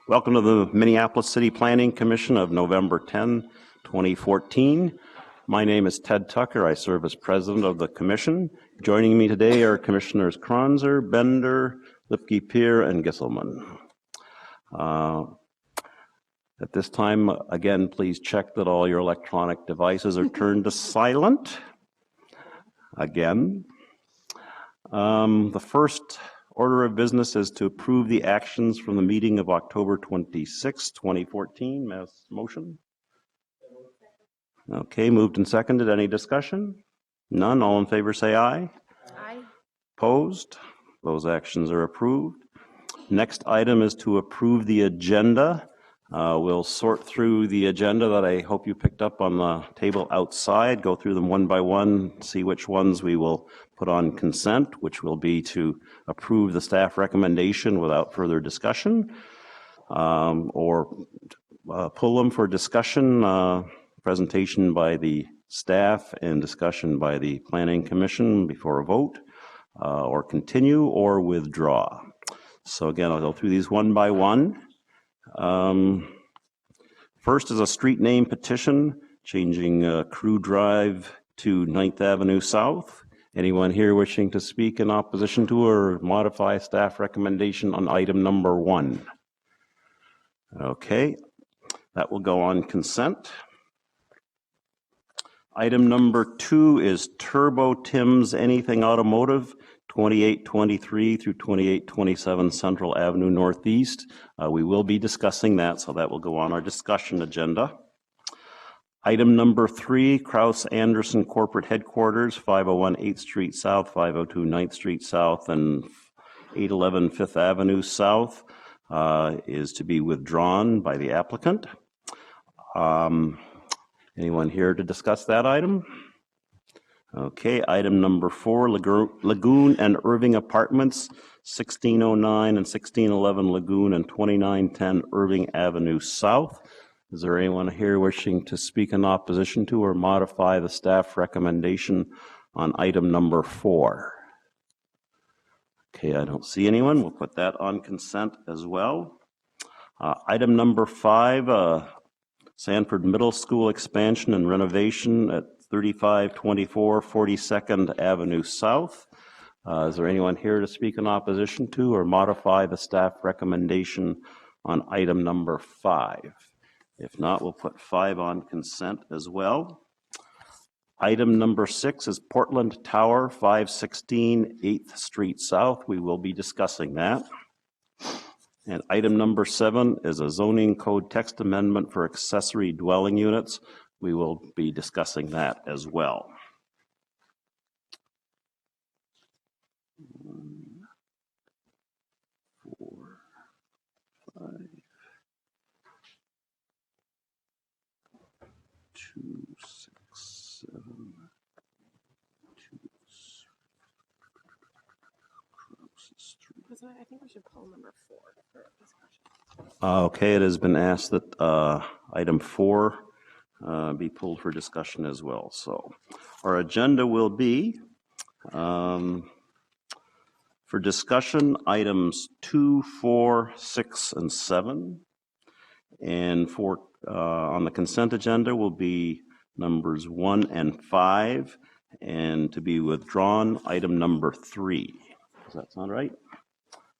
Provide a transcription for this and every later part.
Welcome to the Minneapolis City Planning Commission of November 10, 2014. My name is Ted Tucker. I serve as president of the commission. Joining me today are Commissioners Kronzer, Bender, Lipke-Peer, and Gisselman. At this time, again, please check that all your electronic devices are turned to silent. Again. The first order of business is to approve the actions from the meeting of October 26, 2014. Motion? Okay, moved and seconded. Any discussion? None. All in favor say aye. Aye. Opposed? Those actions are approved. Next item is to approve the agenda. We'll sort through the agenda that I hope you picked up on the table outside, go through them one by one, see which ones we will put on consent, which will be to approve the staff recommendation without further discussion, or pull them for discussion, presentation by the staff and discussion by the Planning Commission before a vote, or continue or withdraw. So again, I'll go through these one by one. First is a street name petition changing Crew Drive to 9th Avenue South. Anyone here wishing to speak in opposition to or modify staff recommendation on item number 1? Okay, that will go on consent. Item number 2 is Turbo Tim's Anything Automotive, 2823 through 2827 Central Avenue Northeast. We will be discussing that, so that will go on our discussion agenda. Item number 3, Krause Anderson Corporate Headquarters, 501 8th Street South, 502 9th Street South, and 811 5th Avenue South, is to be withdrawn by the applicant. Anyone here to discuss that item? Okay, item number 4, Lagoon and Irving Apartments, 1609 and 1611 Lagoon and 2910 Irving Avenue South. Is there anyone here wishing to speak in opposition to or modify the staff recommendation on item number 4? Okay, I don't see anyone. We'll put that on consent as well. Item number 5, Sanford Middle School expansion and renovation at 3524 42nd Avenue South. Is there anyone here to speak in opposition to or modify the staff recommendation on item number 5? If not, we'll put 5 on consent as well. Item number 6 is Portland Tower, 516 8th Street South. We will be discussing that. And item number 7 is a zoning code text amendment for accessory dwelling units. We will be discussing that as well. 1, 4, 5, 2, 6, 7, 2. President, I think we should pull number 4 for discussion. Okay, it has been asked that item 4 be pulled for discussion as well. So our agenda will be for discussion items 2, 4, 6, and 7. And for on the consent agenda will be numbers 1 and 5. And to be withdrawn, item number 3. Does that sound right?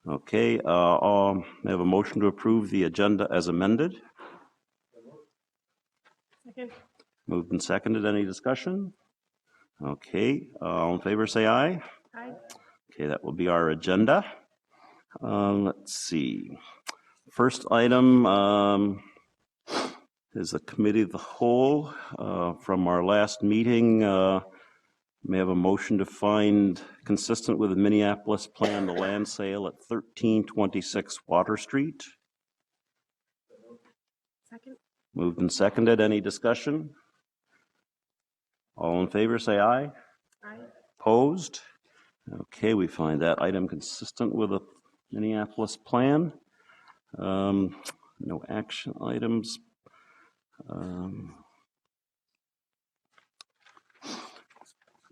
Okay, I have a motion to approve the agenda as amended. Second. Moved and seconded. Any discussion? Okay, all in favor say aye. Aye. Okay, that will be our agenda. Let's see. First item is a committee of the whole from our last meeting. May have a motion to find consistent with the Minneapolis plan the land sale at 1326 Water Street. Second. Moved and seconded. Any discussion? All in favor say aye. Aye. Opposed? Okay, we find that item consistent with the Minneapolis plan. No action items.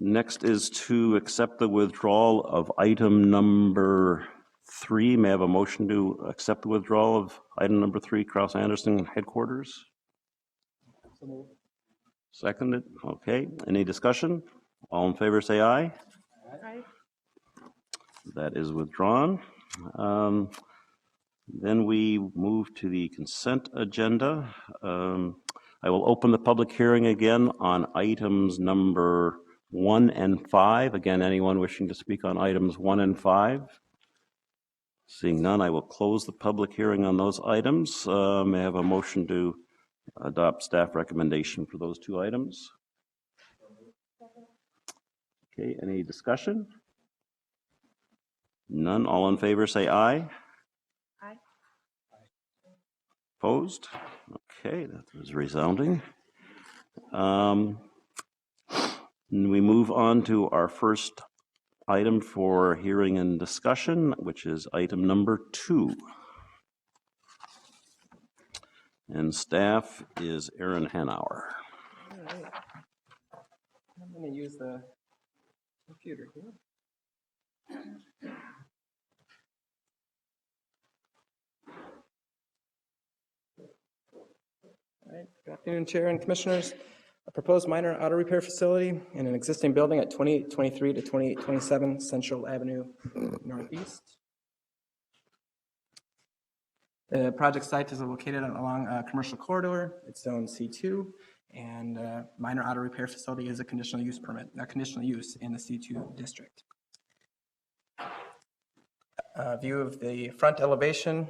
Next is to accept the withdrawal of item number 3, may I have a motion to accept the withdrawal of item number 3, Kraus Anderson headquarters? Seconded. Okay. Any discussion? All in favor say aye. Aye. That is withdrawn. Then we move to the consent agenda. I will open the public hearing again on items number 1 and 5. Again, anyone wishing to speak on items 1 and 5? Seeing none, I will close the public hearing on those items. May I have a motion to adopt staff recommendation for those 2 items? Okay, any discussion? None. All in favor say aye. Aye. Opposed? Okay, that was resounding. We move on to our first item for hearing and discussion, which is item number 2. And staff is Aaron Hanauer. All right. I'm going to use the computer here. All right. Good afternoon, Chair and Commissioners. A proposed minor auto repair facility in an existing building at 2823 to 2827 Central Avenue Northeast. The project site is located along a commercial corridor. It's zone C2, and minor auto repair facility is a conditional use permit, a conditional use in the C2 district. View of the front elevation.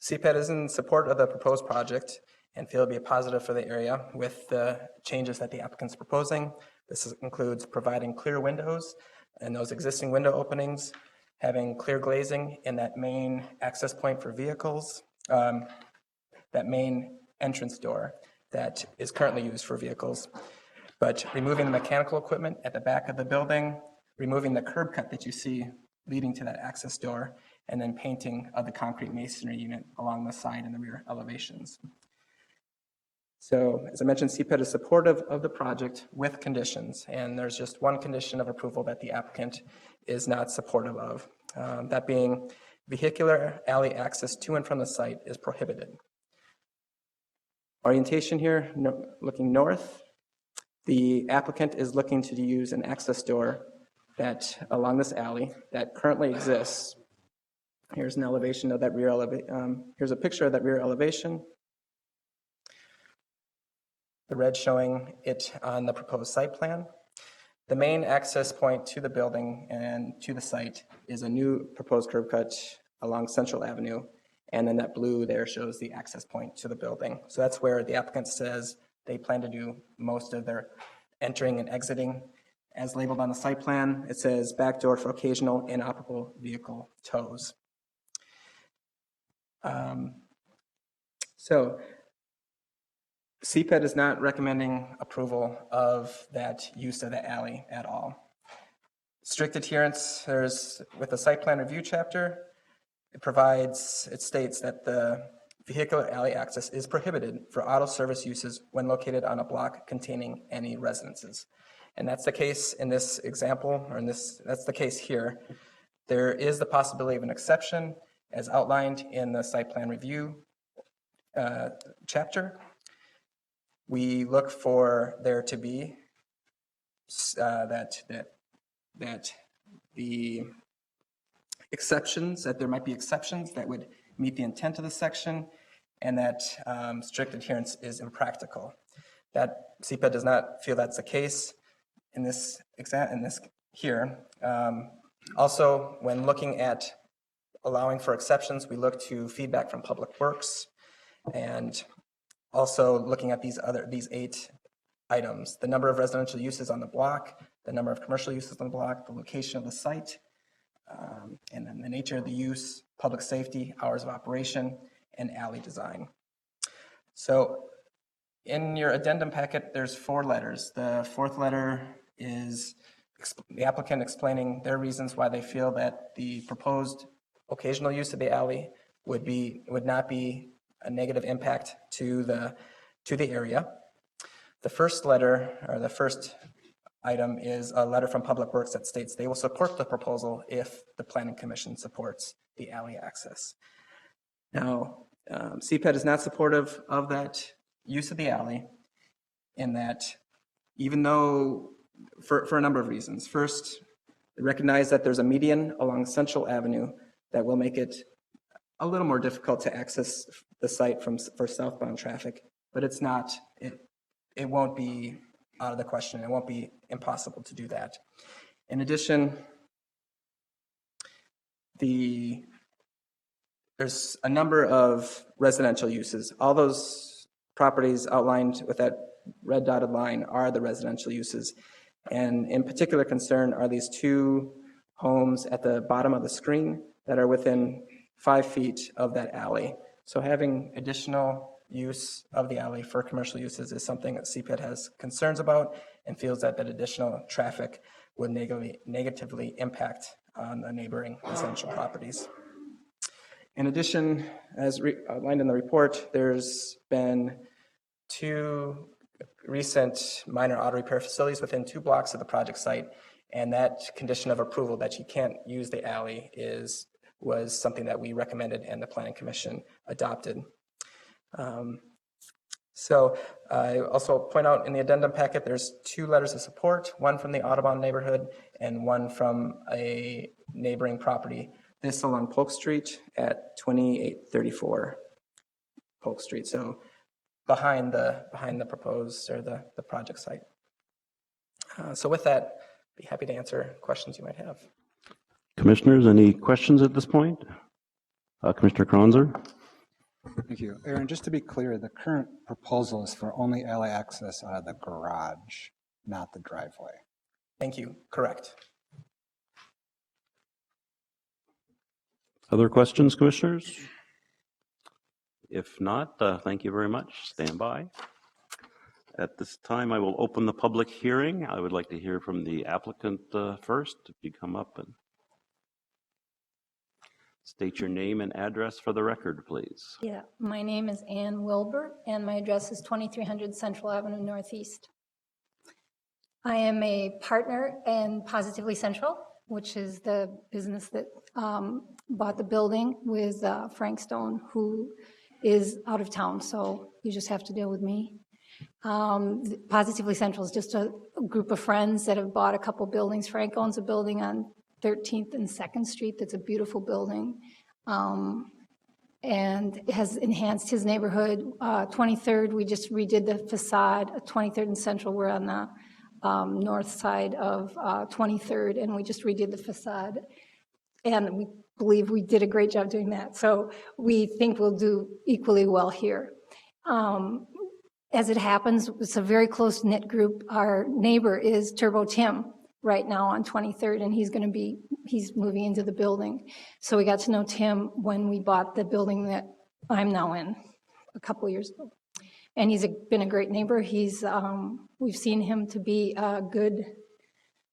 CPED is in support of the proposed project and feel it'll be a positive for the area with the changes that the applicant's proposing. This includes providing clear windows and those existing window openings, having clear glazing in that main access point for vehicles, that main entrance door that is currently used for vehicles, but removing the mechanical equipment at the back of the building, removing the curb cut that you see leading to that access door, and then painting of the concrete masonry unit along the side and the rear elevations. So, as I mentioned, CPED is supportive of the project with conditions, and there's just one condition of approval that the applicant is not supportive of. That being vehicular alley access to and from the site is prohibited. Orientation here, looking north, the applicant is looking to use an access door that along this alley that currently exists. Here's an elevation of that rear elevation. Here's a picture of that rear elevation. The red showing it on the proposed site plan. The main access point to the building and to the site is a new proposed curb cut along Central Avenue, and then that blue there shows the access point to the building. So that's where the applicant says they plan to do most of their entering and exiting. As labeled on the site plan, it says back door for occasional inoperable vehicle tows. So CPED is not recommending approval of that use of the alley at all. Strict adherence, with the site plan review chapter, it states that the vehicular alley access is prohibited for auto service uses when located on a block containing any residences. And that's the case in this example, or that's the case here. There is the possibility of an exception as outlined in the site plan review chapter. We look for there to be that the exceptions, that there might be exceptions that would meet the intent of the section, and that strict adherence is impractical. That CPED does not feel that's the case in this here. Also, when looking at allowing for exceptions, we look to feedback from Public Works, and also looking at these 8 items: the number of residential uses on the block, the number of commercial uses on the block, the location of the site, and then the nature of the use, public safety, hours of operation, and alley design. So in your addendum packet, there's 4 letters. The 4th letter is the applicant explaining their reasons why they feel that the proposed occasional use of the alley would not be a negative impact to the area. The first letter, or the first item is a letter from Public Works that states they will support the proposal if the Planning Commission supports the alley access. Now, CPED is not supportive of that use of the alley, in that even though, for a number of reasons. First, they recognize that there's a median along Central Avenue that will make it a little more difficult to access the site for southbound traffic, but it's not, it won't be out of the question. It won't be impossible to do that. In addition, there's a number of residential uses. All those properties outlined with that red dotted line are the residential uses. And in particular concern are these two homes at the bottom of the screen that are within 5 feet of that alley. So having additional use of the alley for commercial uses is something that CPED has concerns about and feels that additional traffic would negatively impact on the neighboring residential properties. In addition, as outlined in the report, there's been 2 recent minor auto repair facilities within 2 blocks of the project site, and that condition of approval that you can't use the alley was something that we recommended and the Planning Commission adopted. So I also point out in the addendum packet, there's 2 letters of support, one from the Audubon neighborhood and one from a neighboring property. This along Polk Street at 2834 Polk Street. So behind the proposed or the project site. So with that, I'd be happy to answer questions you might have. Commissioners, any questions at this point? Commissioner Kronzer? Thank you. Aaron, just to be clear, the current proposal is for only alley access out of the garage, not the driveway. Thank you. Correct. Other questions, Commissioners? If not, thank you very much. Stand by. At this time, I will open the public hearing. I would like to hear from the applicant first. If you come up and state your name and address for the record, please. Yeah, my name is Ann Wilbur, and my address is 2300 Central Avenue Northeast. I am a partner in Positively Central, which is the business that bought the building with Frank Stone, who is out of town, so you just have to deal with me. Positively Central is just a group of friends that have bought a couple buildings. Frank owns a building on 13th and 2nd Street that's a beautiful building, and has enhanced his neighborhood. 23rd, we just redid the facade. 23rd and Central, we're on the north side of 23rd, and we just redid the facade. And we believe we did a great job doing that. So we think we'll do equally well here. As it happens, it's a very close-knit group. Our neighbor is Turbo Tim right now on 23rd, and he's moving into the building. So we got to know Tim when we bought the building that I'm now in a couple years ago. And he's been a great neighbor. We've seen him to be a good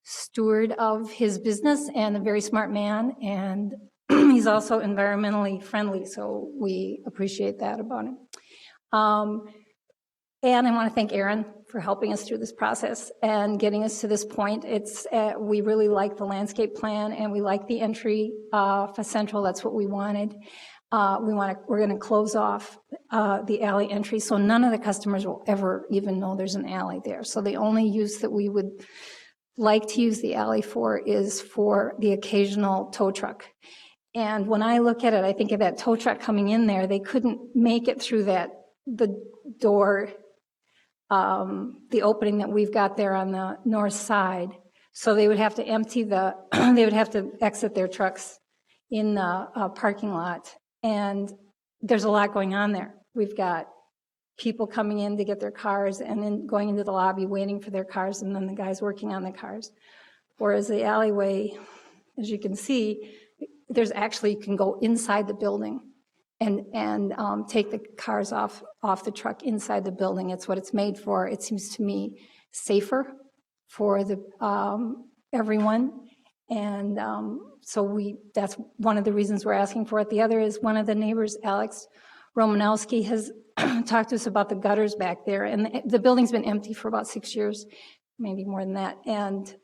steward of his business and a very smart man. And he's also environmentally friendly, so we appreciate that about him. And I want to thank Aaron for helping us through this process and getting us to this point. We really like the landscape plan, and we like the entry for Central. That's what we wanted. We're going to close off the alley entry, so none of the customers will ever even know there's an alley there. So the only use that we would like to use the alley for is for the occasional tow truck. And when I look at it, I think of that tow truck coming in there. They couldn't make it through the door, the opening that we've got there on the north side. So they would have to they would have to exit their trucks in the parking lot. And there's a lot going on there. We've got people coming in to get their cars and then going into the lobby waiting for their cars, and then the guys working on the cars. Whereas the alleyway, as you can see, you can go inside the building and take the cars off the truck inside the building. It's what it's made for. It seems to me safer for everyone. And so that's one of the reasons we're asking for it. The other is one of the neighbors, Alex Romanowski, has talked to us about the gutters back there. And the building's been empty for about 6 years. maybe more than that. And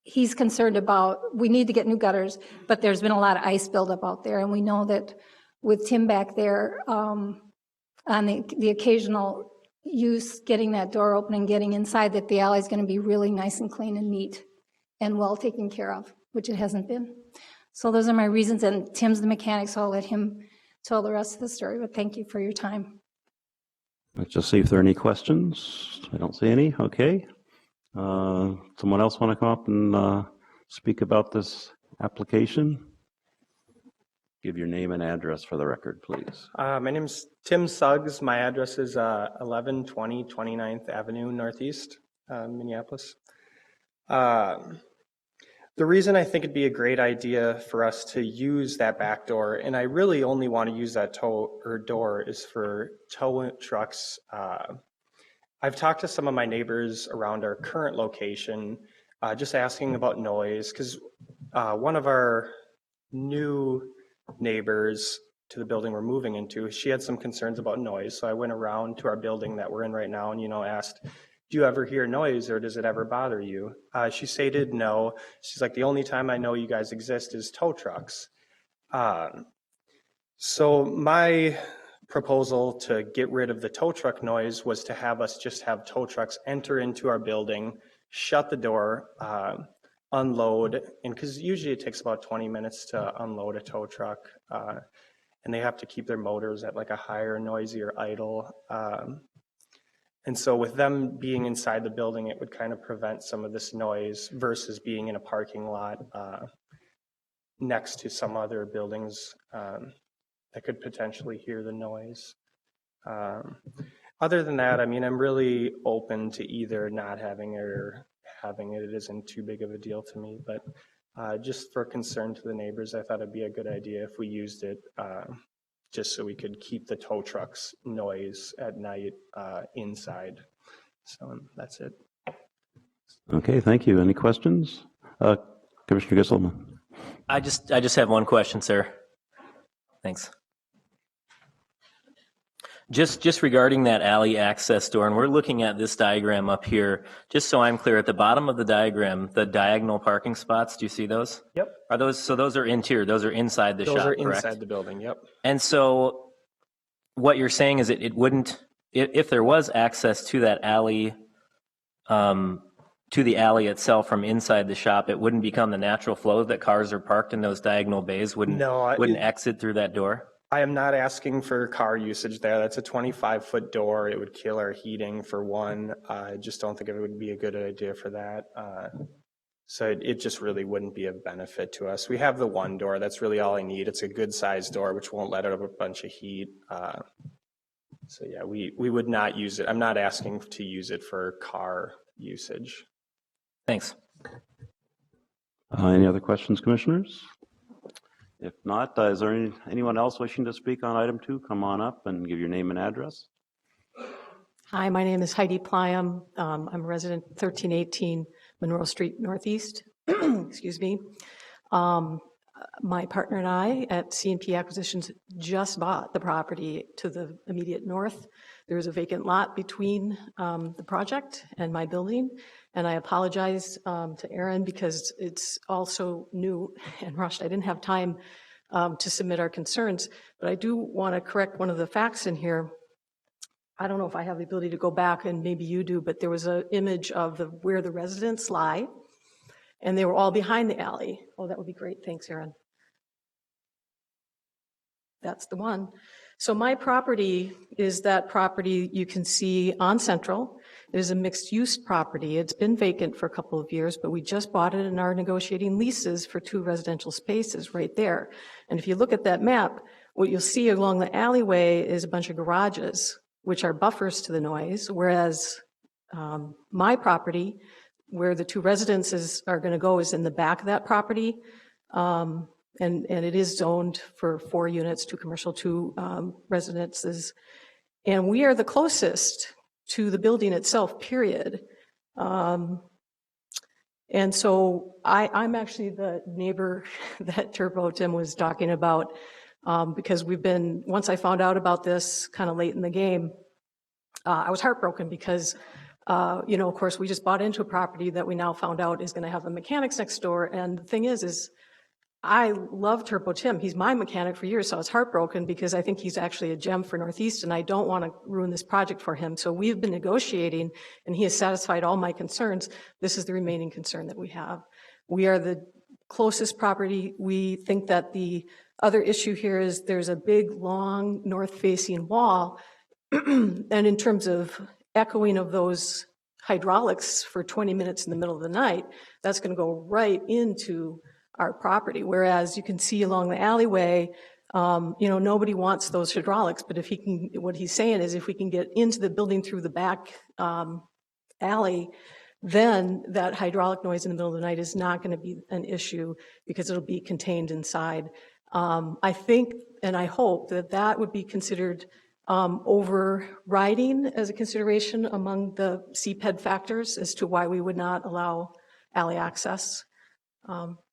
he's concerned about, we need to get new gutters, but there's been a lot of ice buildup out there. And we know that with Tim back there, on the occasional use, getting that door open and getting inside, that the alley is going to be really nice and clean and neat and well taken care of, which it hasn't been. So those are my reasons, and Tim's the mechanic, so I'll let him tell the rest of the story, but thank you for your time. Let's just see if there are any questions. I don't see any. Okay. Someone else want to come up and speak about this application? Give your name and address for the record, please. My name is Tim Suggs. My address is 1120 29th Avenue Northeast, Minneapolis. The reason I think it'd be a great idea for us to use that back door, and I really only want to use that door, is for tow trucks. I've talked to some of my neighbors around our current location, just asking about noise, because one of our new neighbors to the building we're moving into, she had some concerns about noise. So I went around to our building that we're in right now and, asked, do you ever hear noise or does it ever bother you? She stated no. She's like, the only time I know you guys exist is tow trucks. So my proposal to get rid of the tow truck noise was to have us just have tow trucks enter into our building, shut the door, unload, and because usually it takes about 20 minutes to unload a tow truck, and they have to keep their motors at like a higher, noisier idle. And so with them being inside the building, it would kind of prevent some of this noise versus being in a parking lot next to some other buildings that could potentially hear the noise. Other than that, I mean, I'm really open to either not having it or having it. It isn't too big of a deal to me, but just for concern to the neighbors, I thought it'd be a good idea if we used it just so we could keep the tow trucks noise at night inside. So that's it. Okay, thank you. Any questions? Commissioner Gisselman. I just have one question, sir. Thanks. Just regarding that alley access door, and we're looking at this diagram up here, just so I'm clear, at the bottom of the diagram, the diagonal parking spots, do you see those? Yep. Are those, so those are interior, those are inside the shop, Those are correct? inside the building, yep. And so what you're saying is it wouldn't, if there was access to that alley, to the alley itself from inside the shop, it wouldn't become the natural flow that cars are parked in those diagonal bays, wouldn't exit through that door? I am not asking for car usage there. That's a 25-foot door. It would kill our heating for one. I just don't think it would be a good idea for that. So it just really wouldn't be of benefit to us. We have the one door. That's really all I need. It's a good sized door, which won't let out a bunch of heat. So yeah, we would not use it. I'm not asking to use it for car usage. Thanks. Any other questions, commissioners? If not, is there anyone else wishing to speak on item 2? Come on up and give your name and address. Hi, my name is Heidi Plyam. I'm a resident 1318 Monroe Street Northeast. Excuse me. My partner and I at C&P Acquisitions just bought the property to the immediate north. There's a vacant lot between the project and my building. And I apologize to Aaron because it's also new and rushed. I didn't have time to submit our concerns, but I do want to correct one of the facts in here. I don't know if I have the ability to go back, and maybe you do, but there was an image of where the residents lie, and they were all behind the alley. Oh, that would be great. Thanks, Aaron. That's the one. So my property is that property you can see on Central. It is a mixed-use property. It's been vacant for a couple of years, but we just bought it and are negotiating leases for 2 residential spaces right there. And if you look at that map, what you'll see along the alleyway is a bunch of garages, which are buffers to the noise, whereas my property, where the 2 residences are going to go, is in the back of that property. And it is zoned for 4 units, 2 commercial, 2 residences. And we are the closest to the building itself, period. And so I'm actually the neighbor that Turbo Tim was talking about, because once I found out about this kind of late in the game, I was heartbroken because Of course, we just bought into a property that we now found out is going to have the mechanics next door. And the thing is I love Turbo Tim. He's my mechanic for years, so I was heartbroken because I think he's actually a gem for Northeast, and I don't want to ruin this project for him. So we've been negotiating, and he has satisfied all my concerns. This is the remaining concern that we have. We are the closest property. We think that the other issue here is there's a big, long, north-facing wall, and in terms of echoing of those hydraulics for 20 minutes in the middle of the night, that's going to go right into our property. Whereas you can see along the alleyway, nobody wants those hydraulics, but if he can, what he's saying is if we can get into the building through the back alley, then that hydraulic noise in the middle of the night is not going to be an issue because it'll be contained inside. I think, and I hope that that would be considered overriding as a consideration among the CPED factors as to why we would not allow alley access.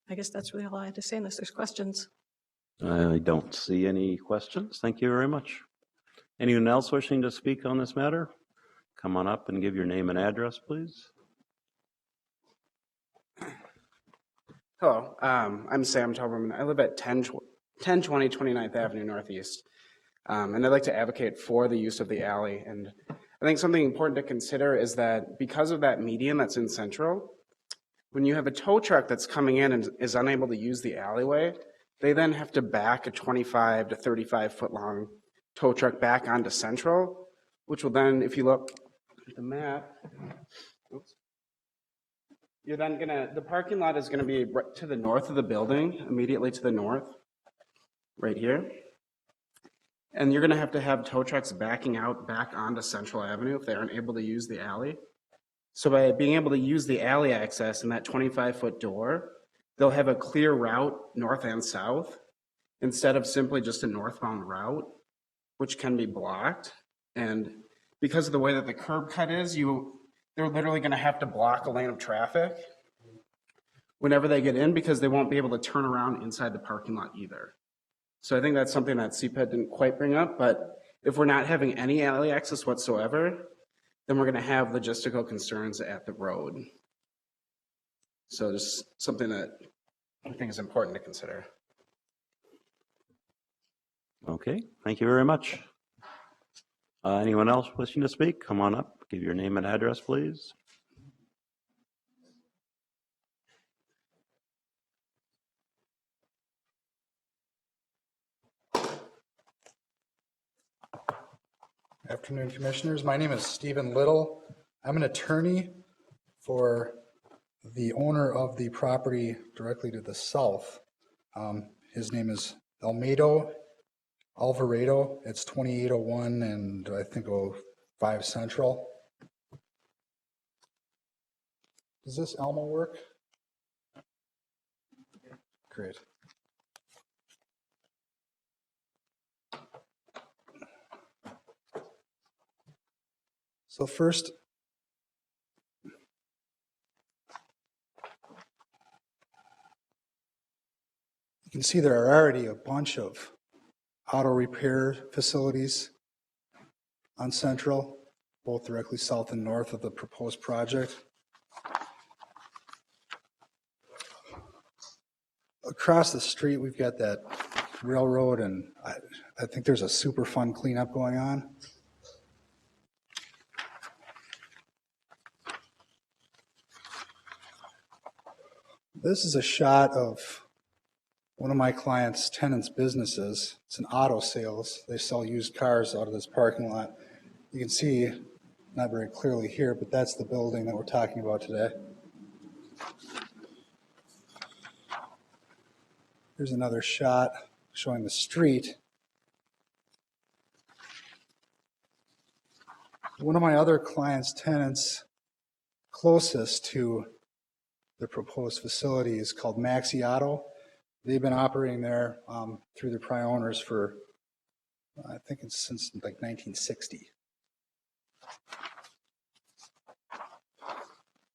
I guess that's really all I had to say unless there's questions. I don't see any questions. Thank you very much. Anyone else wishing to speak on this matter? Come on up and give your name and address, please. Hello, I'm Sam Toberman. I live at 1020 29th Avenue Northeast, and I'd like to advocate for the use of the alley. And I think something important to consider is that because of that median that's in Central, when you have a tow truck that's coming in and is unable to use the alleyway, they then have to back a 25 to 35 foot long tow truck back onto Central, which will then, if you look at the map, you're then the parking lot is gonna be right to the north of the building, immediately to the north, right here. And you're gonna have to have tow trucks backing out back onto Central Avenue if they aren't able to use the alley. So by being able to use the alley access in that 25-foot door, they'll have a clear route north and south instead of simply just a northbound route, which can be blocked. And because of the way that the curb cut is, they're literally going to have to block a lane of traffic whenever they get in because they won't be able to turn around inside the parking lot either. So I think that's something that CPED didn't quite bring up, but if we're not having any alley access whatsoever, then we're going to have logistical concerns at the road. So just something that I think is important to consider. Okay, thank you very much. Anyone else wishing to speak? Come on up, give your name and address, please. Afternoon, Commissioners. My name is Stephen Little. I'm an attorney for the owner of the property directly to the south. His name is Alvarado. It's 2801 and I think 05 Central. Does this Elmo work? Great. So first, you can see there are already a bunch of auto repair facilities on Central, both directly south and north of the proposed project. Across the street, we've got that railroad, and I think there's a super fun cleanup going on. This is a shot of one of my client's tenants' businesses. It's an auto sales. They sell used cars out of this parking lot. You can see, not very clearly here, but that's the building that we're talking about today. Here's another shot showing the street. One of my other client's tenants closest to the proposed facility is called Maxi Auto. They've been operating there through their prior owners for, I think it's since like 1960.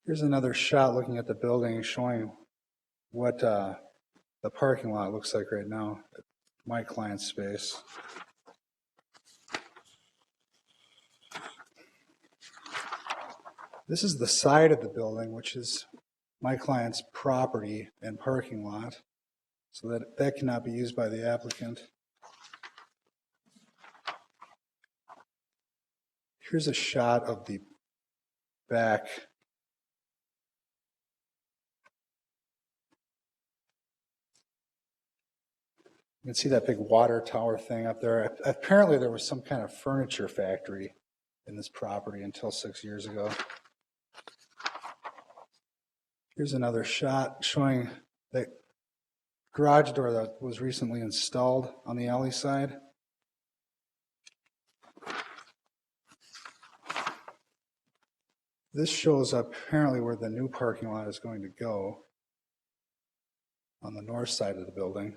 Here's another shot looking at the building showing what the parking lot looks like right now at my client's space. This is the side of the building, which is my client's property and parking lot, so that cannot be used by the applicant. Here's a shot of the back. You can see that big water tower thing up there. Apparently there was some kind of furniture factory in this property until 6 years ago. Here's another shot showing the garage door that was recently installed on the alley side. This shows apparently where the new parking lot is going to go on the north side of the building.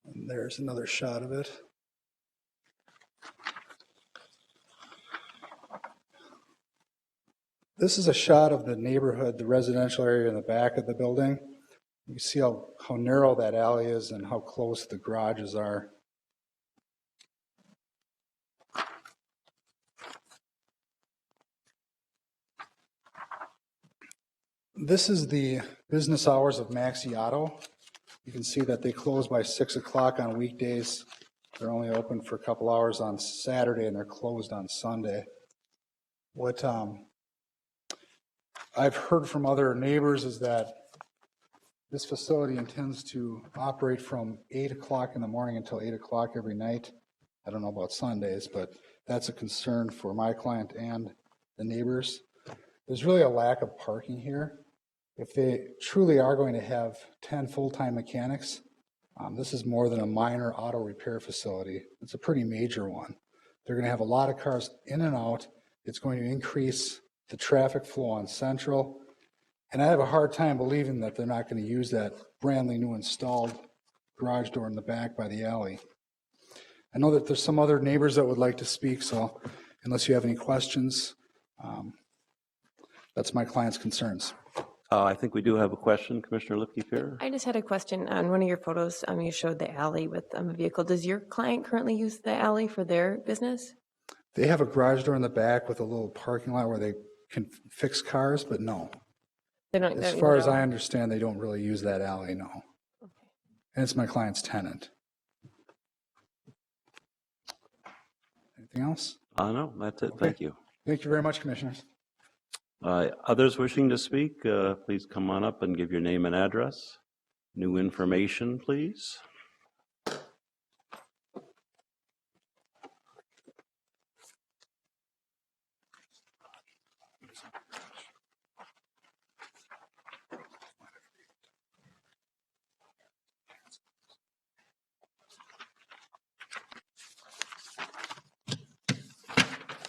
And there's another shot of it. This is a shot of the neighborhood, the residential area in the back of the building. You see how narrow that alley is and how close the garages are. This is the business hours of Maxi Auto. You can see that they close by 6 o'clock on weekdays. They're only open for a couple hours on Saturday, and they're closed on Sunday. What I've heard from other neighbors is that this facility intends to operate from 8 o'clock in the morning until 8 o'clock every night. I don't know about Sundays, but that's a concern for my client and the neighbors. There's really a lack of parking here. If they truly are going to have 10 full-time mechanics, this is more than a minor auto repair facility. It's a pretty major one. They're going to have a lot of cars in and out. It's going to increase the traffic flow on Central. And I have a hard time believing that they're not going to use that brand new installed garage door in the back by the alley. I know that there's some other neighbors that would like to speak, so unless you have any questions, that's my client's concerns. I think we do have a question, Commissioner Lipke-Fear. I just had a question. On one of your photos, you showed the alley with a vehicle. Does your client currently use the alley for their business? They have a garage door in the back with a little parking lot where they can fix cars, but no. They don't. As far as I understand, they don't really use that alley, no. Okay. And it's my client's tenant. Anything else? No, that's it. Okay. Thank you. Thank you very much, Commissioners. Others wishing to speak, please come on up and give your name and address. New information, please.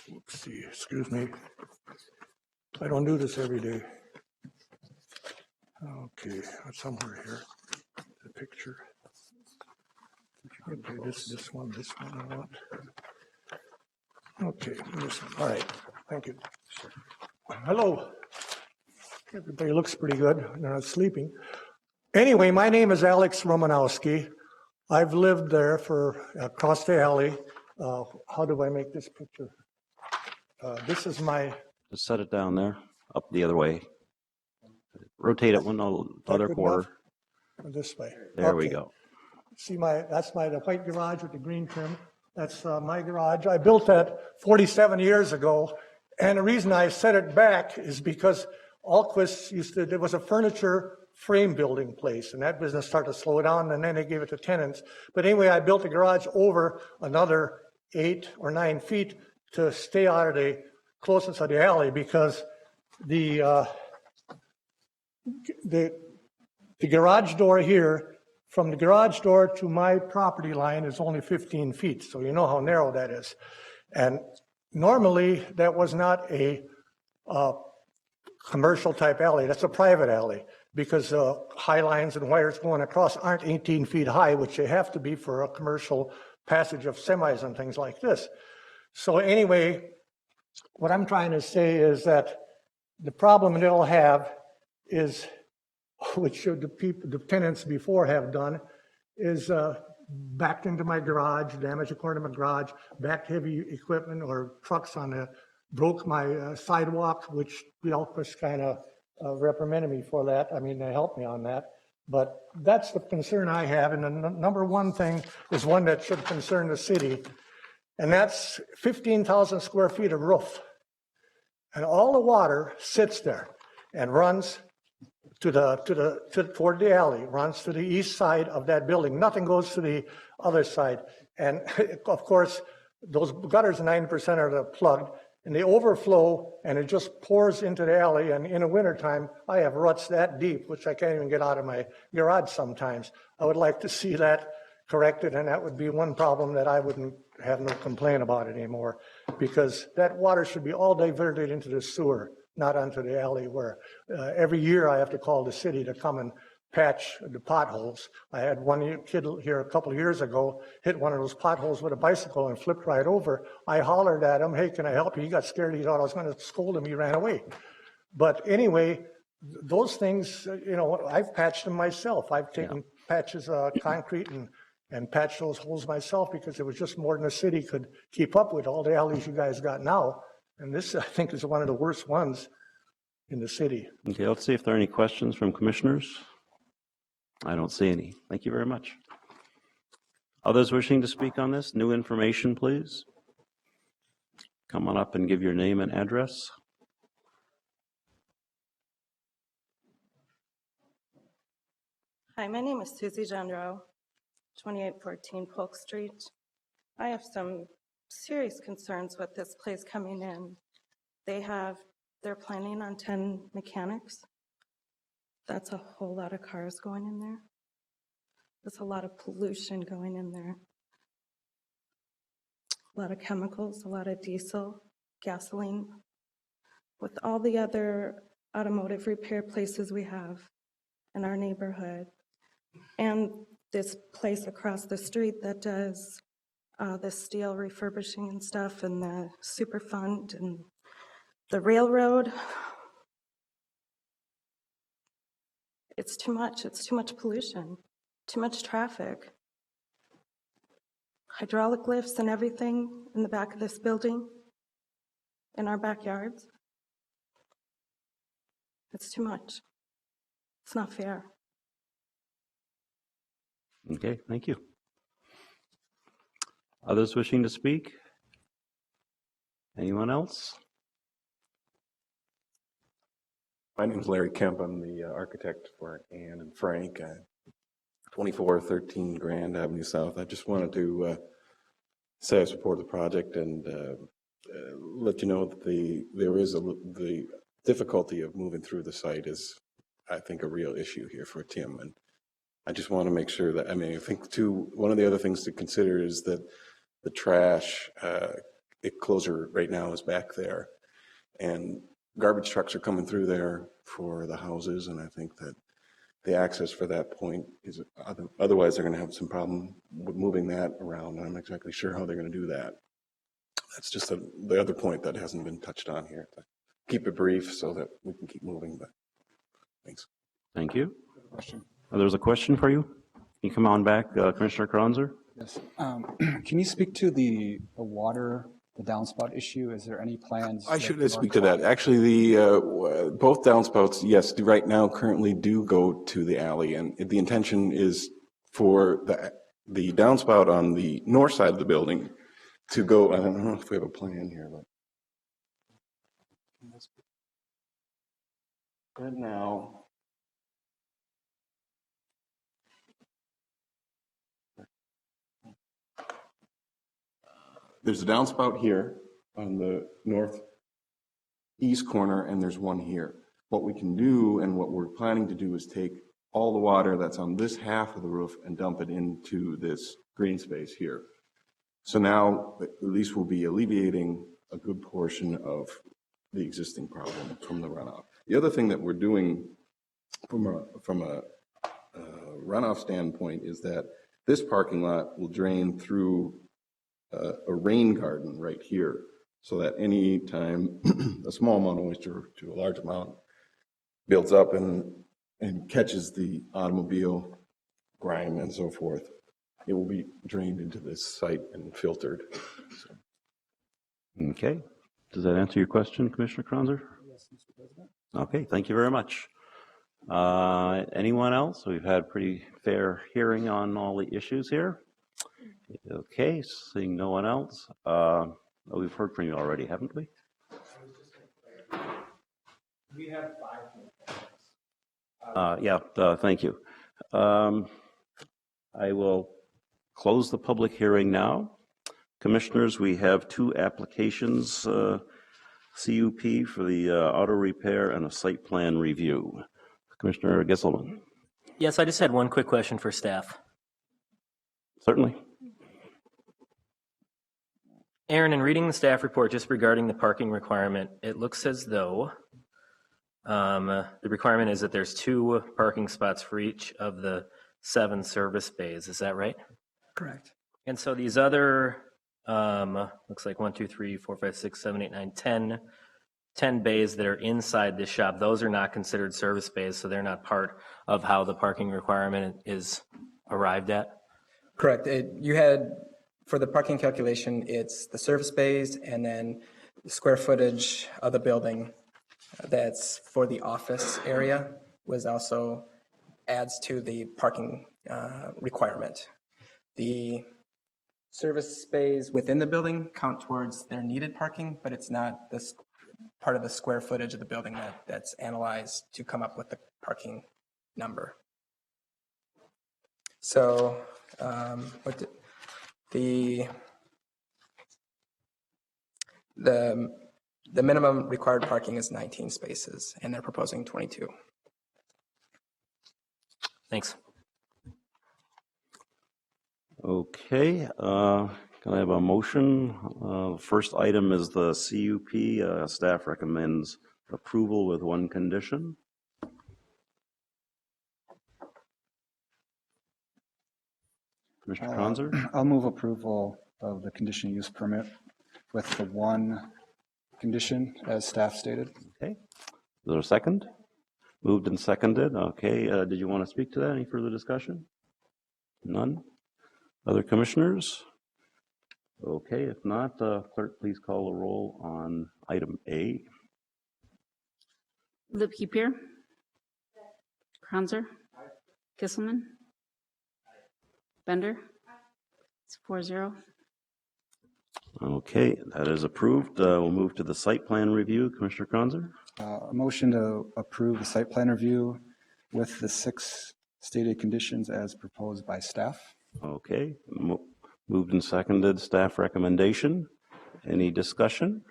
Let's see, excuse me. I don't do this every day. Okay, it's somewhere here. The picture. Okay, this one I want. Okay, this one. All right, thank you. Hello. Everybody looks pretty good. They're not sleeping. Anyway, my name is Alex Romanowski. I've lived there for across the alley. How do I make this picture? This is my. Just set it down there, up the other way. Rotate it one other quarter. This way. There we Okay. go. See that's the white garage with the green trim. That's my garage. I built that 47 years ago. And the reason I set it back is because Alquist there was a furniture frame building place, and that business started to slow down, and then they gave it to tenants. But anyway, I built the garage over another 8 or 9 feet to stay out of the closeness of the alley, because the garage door here, from the garage door to my property line is only 15 feet. So you know how narrow that is. And normally that was not a commercial type alley. That's a private alley, because high lines and wires going across aren't 18 feet high, which they have to be for a commercial passage of semis and things like this. So anyway, what I'm trying to say is that the problem they'll have is, which the tenants before have done, is backed into my garage, damaged a corner of my garage, backed heavy equipment or trucks on the, broke my sidewalk, which the Alquist kind of reprimanded me for that. I mean, they helped me on that. But that's the concern I have. And the number one thing is one that should concern the city. And that's 15,000 square feet of roof. And all the water sits there and runs toward the alley, runs to the east side of that building. Nothing goes to the other side. And of course, those gutters, 90% are plugged, and they overflow, and it just pours into the alley. And in the wintertime, I have ruts that deep, which I can't even get out of my garage sometimes. I would like to see that corrected, and that would be one problem that I wouldn't have no complaint about it anymore, because that water should be all diverted into the sewer, not onto the alley where every year I have to call the city to come and patch the potholes. I had one kid here a couple of years ago hit one of those potholes with a bicycle and flipped right over. I hollered at him, "Hey, can I help you?" He got scared. He thought I was going to scold him. He ran away. But anyway, those things, I've patched them myself. I've taken patches of concrete and patched those holes myself, because it was just more than the city could keep up with, all the alleys you guys got now. And this, I think, is one of the worst ones in the city. Okay, let's see if there are any questions from commissioners. I don't see any. Thank you very much. Others wishing to speak on this? New information, please. Come on up and give your name and address. Hi, my name is Susie Gendro, 2814 Polk Street. I have some serious concerns with this place coming in. They're planning on 10 mechanics. That's a whole lot of cars going in there. There's a lot of pollution going in there. A lot of chemicals, a lot of diesel, gasoline. With all the other automotive repair places we have in our neighborhood, and this place across the street that does the steel refurbishing and stuff, and the Superfund and the railroad. It's too much. It's too much pollution, too much traffic. Hydraulic lifts and everything in the back of this building, in our backyards. It's too much. It's not fair. Okay, thank you. Others wishing to speak? Anyone else? My name's Larry Kemp. I'm the architect for Ann and Frank, 2413 Grand Avenue South. I just wanted to say I support the project and let you know that the difficulty of moving through the site is, I think, a real issue here for Tim. And I just want to make sure that, I think too, one of the other things to consider is that the trash closure right now is back there, and garbage trucks are coming through there for the houses, and I think that the access for that point is, otherwise they're going to have some problem with moving that around. I'm not exactly sure how they're going to do that. That's just the other point that hasn't been touched on here. To keep it brief so that we can keep moving, but thanks. Thank you. Question. There's a question for you. Can you come on back, Commissioner Kronzer? Yes. Can you speak to the water, the downspout issue? Is there any plans? I should speak to that. Actually, the both downspouts, yes, right now currently do go to the alley, and the intention is for the downspout on the north side of the building to go. I don't know if we have a plan here, but right now. There's a downspout here on the northeast corner, and there's one here. What we can do and what we're planning to do is take all the water that's on this half of the roof and dump it into this green space here. So now at least we'll be alleviating a good portion of the existing problem from the runoff. The other thing that we're doing from a runoff standpoint is that this parking lot will drain through a rain garden right here, so that any time a small amount of moisture to a large amount builds up and catches the automobile grime and so forth, it will be drained into this site and filtered. So, Okay. Does that answer your question, Commissioner Kranzer? Yes, Mr. President. Okay, thank you very much. Anyone else? We've had pretty fair hearing on all the issues here. Okay, seeing no one else. We've heard from you already, haven't we? We have 5 minutes. Yeah, thank you. I will close the public hearing now. Commissioners, we have 2 applications, CUP for the auto repair and a site plan review. Commissioner Gisselman. Yes, I just had one quick question for staff. Certainly. Aaron, in reading the staff report just regarding the parking requirement, it looks as though the requirement is that there's 2 parking spots for each of the 7 service bays. Is that right? Correct. And so these other, looks like 1, 2, 3, 4, 5, 6, 7, 8, 9, 10 bays that are inside this shop, those are not considered service bays, so they're not part of how the parking requirement is arrived at? Correct. You had, for the parking calculation, it's the service bays and then the square footage of the building that's for the office area was also adds to the parking requirement. The service bays within the building count towards their needed parking, but it's not this part of the square footage of the building that's analyzed to come up with the parking number. So the minimum required parking is 19 spaces, and they're proposing 22. Thanks. Okay, can I have a motion? First item is the CUP. Staff recommends approval with 1 condition. Commissioner Kranzer? I'll move approval of the conditional use permit with the 1 condition as staff stated. Okay. Is there a second? Moved and seconded. Okay. Did you want to speak to that? Any further discussion? None? Other commissioners? Okay. If not, clerk, please call the roll on item A. Lipke-Peer. Kranzer. Kisselman. Bender. It's 4-0. Okay, that is approved. We'll move to the site plan review. Commissioner Kranzer? A motion to approve the site plan review with the 6 stated conditions as proposed by staff. Okay, moved and seconded. Staff recommendation. Any discussion?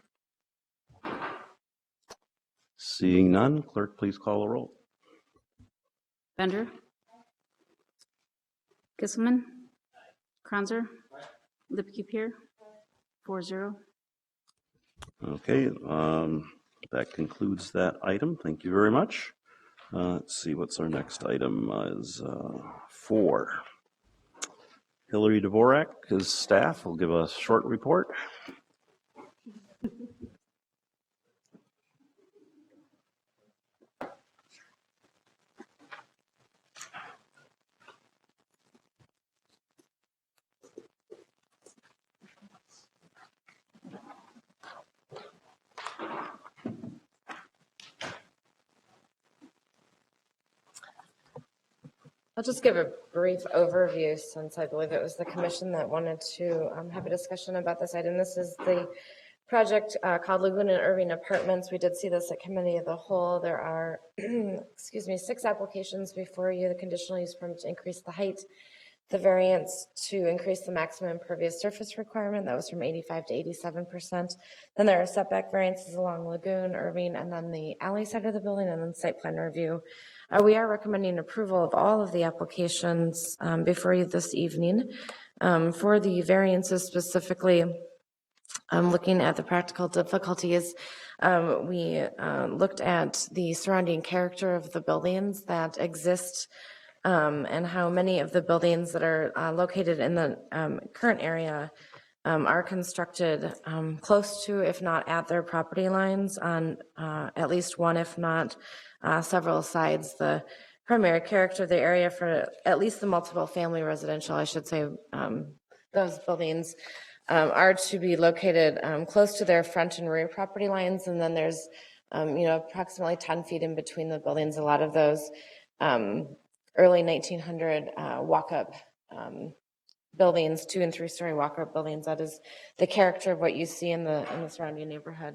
Seeing none, clerk, please call the roll. Bender. Kisselman. Kranzer. Lipke-Peer. 4-0. Okay, that concludes that item. Thank you very much. Let's see, what's our next item is 4. Hillary Dvorak, his staff, will give a short report. I'll just give a brief overview since I believe it was the commission that wanted to have a discussion about this item. This is the project called Lagoon and Irving Apartments. We did see this at committee of the whole. There are, excuse me, 6 applications before you. The conditional use permit to increase the height, the variance to increase the maximum impervious surface requirement, that was from 85 to 87%. Then there are setback variances along Lagoon, Irving, and then the alley side of the building, and then site plan review. We are recommending approval of all of the applications before you this evening. For the variances specifically, looking at the practical difficulties, we looked at the surrounding character of the buildings that exist and how many of the buildings that are located in the current area are constructed close to, if not at their property lines on at least one, if not several sides. The primary character of the area for at least the multiple family residential, I should say, those buildings are to be located close to their front and rear property lines. And then there's, approximately 10 feet in between the buildings. A lot of those early 1900 walk-up buildings, 2- and 3-story walk-up buildings. That is the character of what you see in the surrounding neighborhood.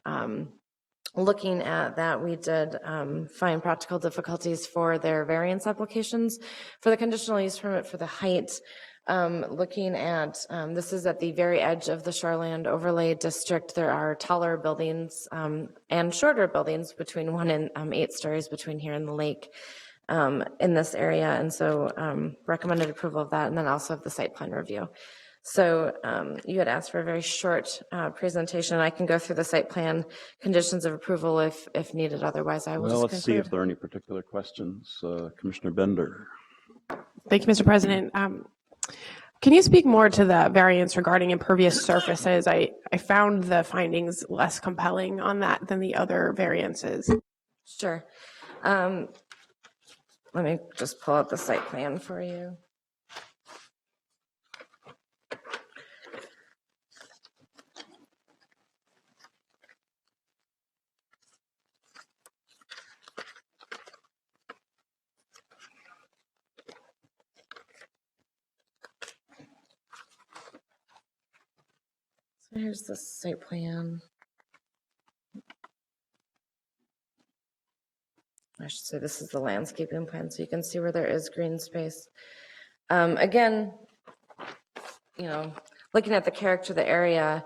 And looking at that, we did find practical difficulties for their variance applications for the conditional use permit for the height. Looking at, this is at the very edge of the shoreland overlay district. There are taller buildings and shorter buildings between 1 and 8 stories between here and the lake in this area. And so recommended approval of that, and then also of the site plan review. So you had asked for a very short presentation. I can go through the site plan conditions of approval if needed. Otherwise, I will Well, just let's see conclude. if there are any particular questions. Commissioner Bender. Thank you, Mr. President. Can you speak more to the variance regarding impervious surfaces? I found the findings less compelling on that than the other variances. Sure. Let me just pull out the site plan for you. So here's the site plan. I should say this is the landscaping plan, so you can see where there is green space. Again, looking at the character of the area,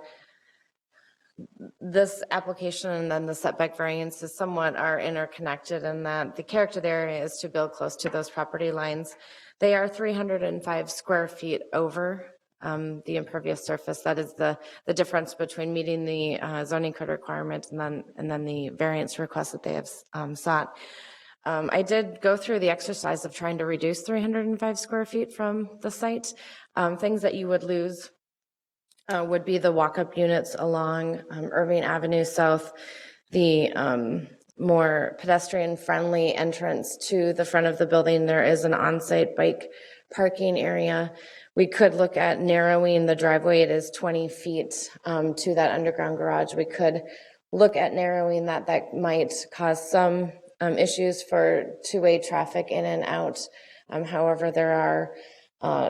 this application and then the setback variances somewhat are interconnected in that the character of the area is to build close to those property lines. They are 305 square feet over the impervious surface. That is the difference between meeting the zoning code requirement and then the variance request that they have sought. I did go through the exercise of trying to reduce 305 square feet from the site. Things that you would lose would be the walk-up units along Irving Avenue South, the more pedestrian-friendly entrance to the front of the building. There is an on-site bike parking area. We could look at narrowing the driveway. It is 20 feet to that underground garage. We could look at narrowing that. That might cause some issues for two-way traffic in and out. However, there are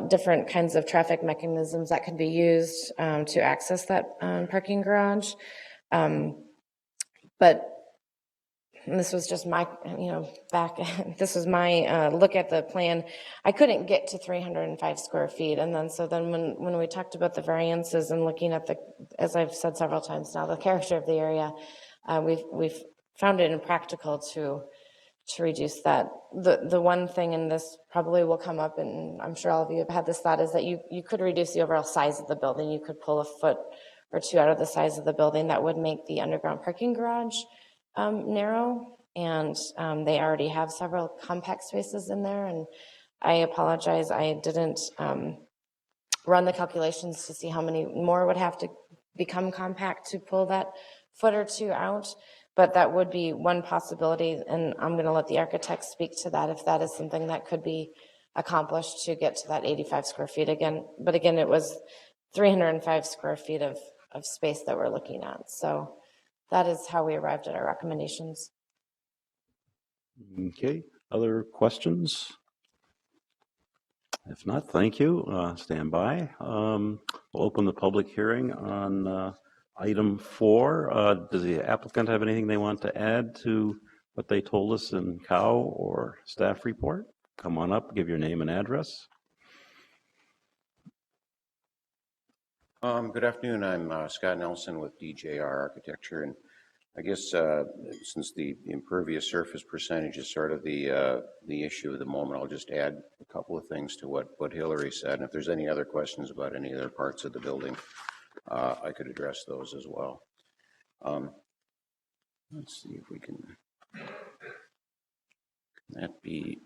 different kinds of traffic mechanisms that can be used to access that parking garage. But this was just my, this was my look at the plan. I couldn't get to 305 square feet. And then, when we talked about the variances and looking at as I've said several times now, the character of the area, we've found it impractical to reduce that. The one thing, and this probably will come up, and I'm sure all of you have had this thought, is that you could reduce the overall size of the building. You could pull a foot or two out of the size of the building. That would make the underground parking garage narrow, and they already have several compact spaces in there. And I apologize, I didn't run the calculations to see how many more would have to become compact to pull that foot or two out. But that would be one possibility, and I'm going to let the architect speak to that if that is something that could be accomplished to get to that 85 square feet again. But again, it was 305 square feet of space that we're looking at. So that is how we arrived at our recommendations. Okay, other questions? If not, thank you. Stand by. We'll open the public hearing on item 4. Does the applicant have anything they want to add to what they told us in COW or staff report? Come on up, give your name and address. Good afternoon. I'm Scott Nelson with DJR Architecture, and I guess since the impervious surface percentage is sort of the issue of the moment, I'll just add a couple of things to what Hillary said. And if there's any other questions about any other parts of the building, I could address those as well. Let's see if we can that be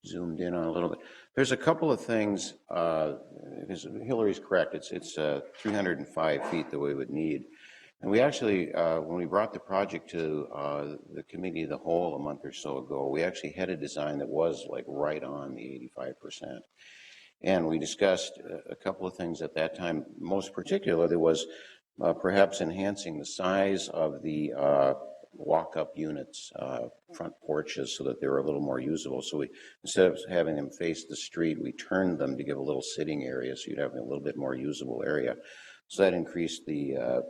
zoomed in on a little bit. There's a couple of things, because Hillary's correct, it's 305 feet that we would need. And we actually, when we brought the project to the committee of the whole a month or so ago, we actually had a design that was like right on the 85%. And we discussed a couple of things at that time. Most particularly was perhaps enhancing the size of the walk-up units, front porches, so that they were a little more usable. So we, instead of having them face the street, we turned them to give a little sitting area, so you'd have a little bit more usable area. So that increased the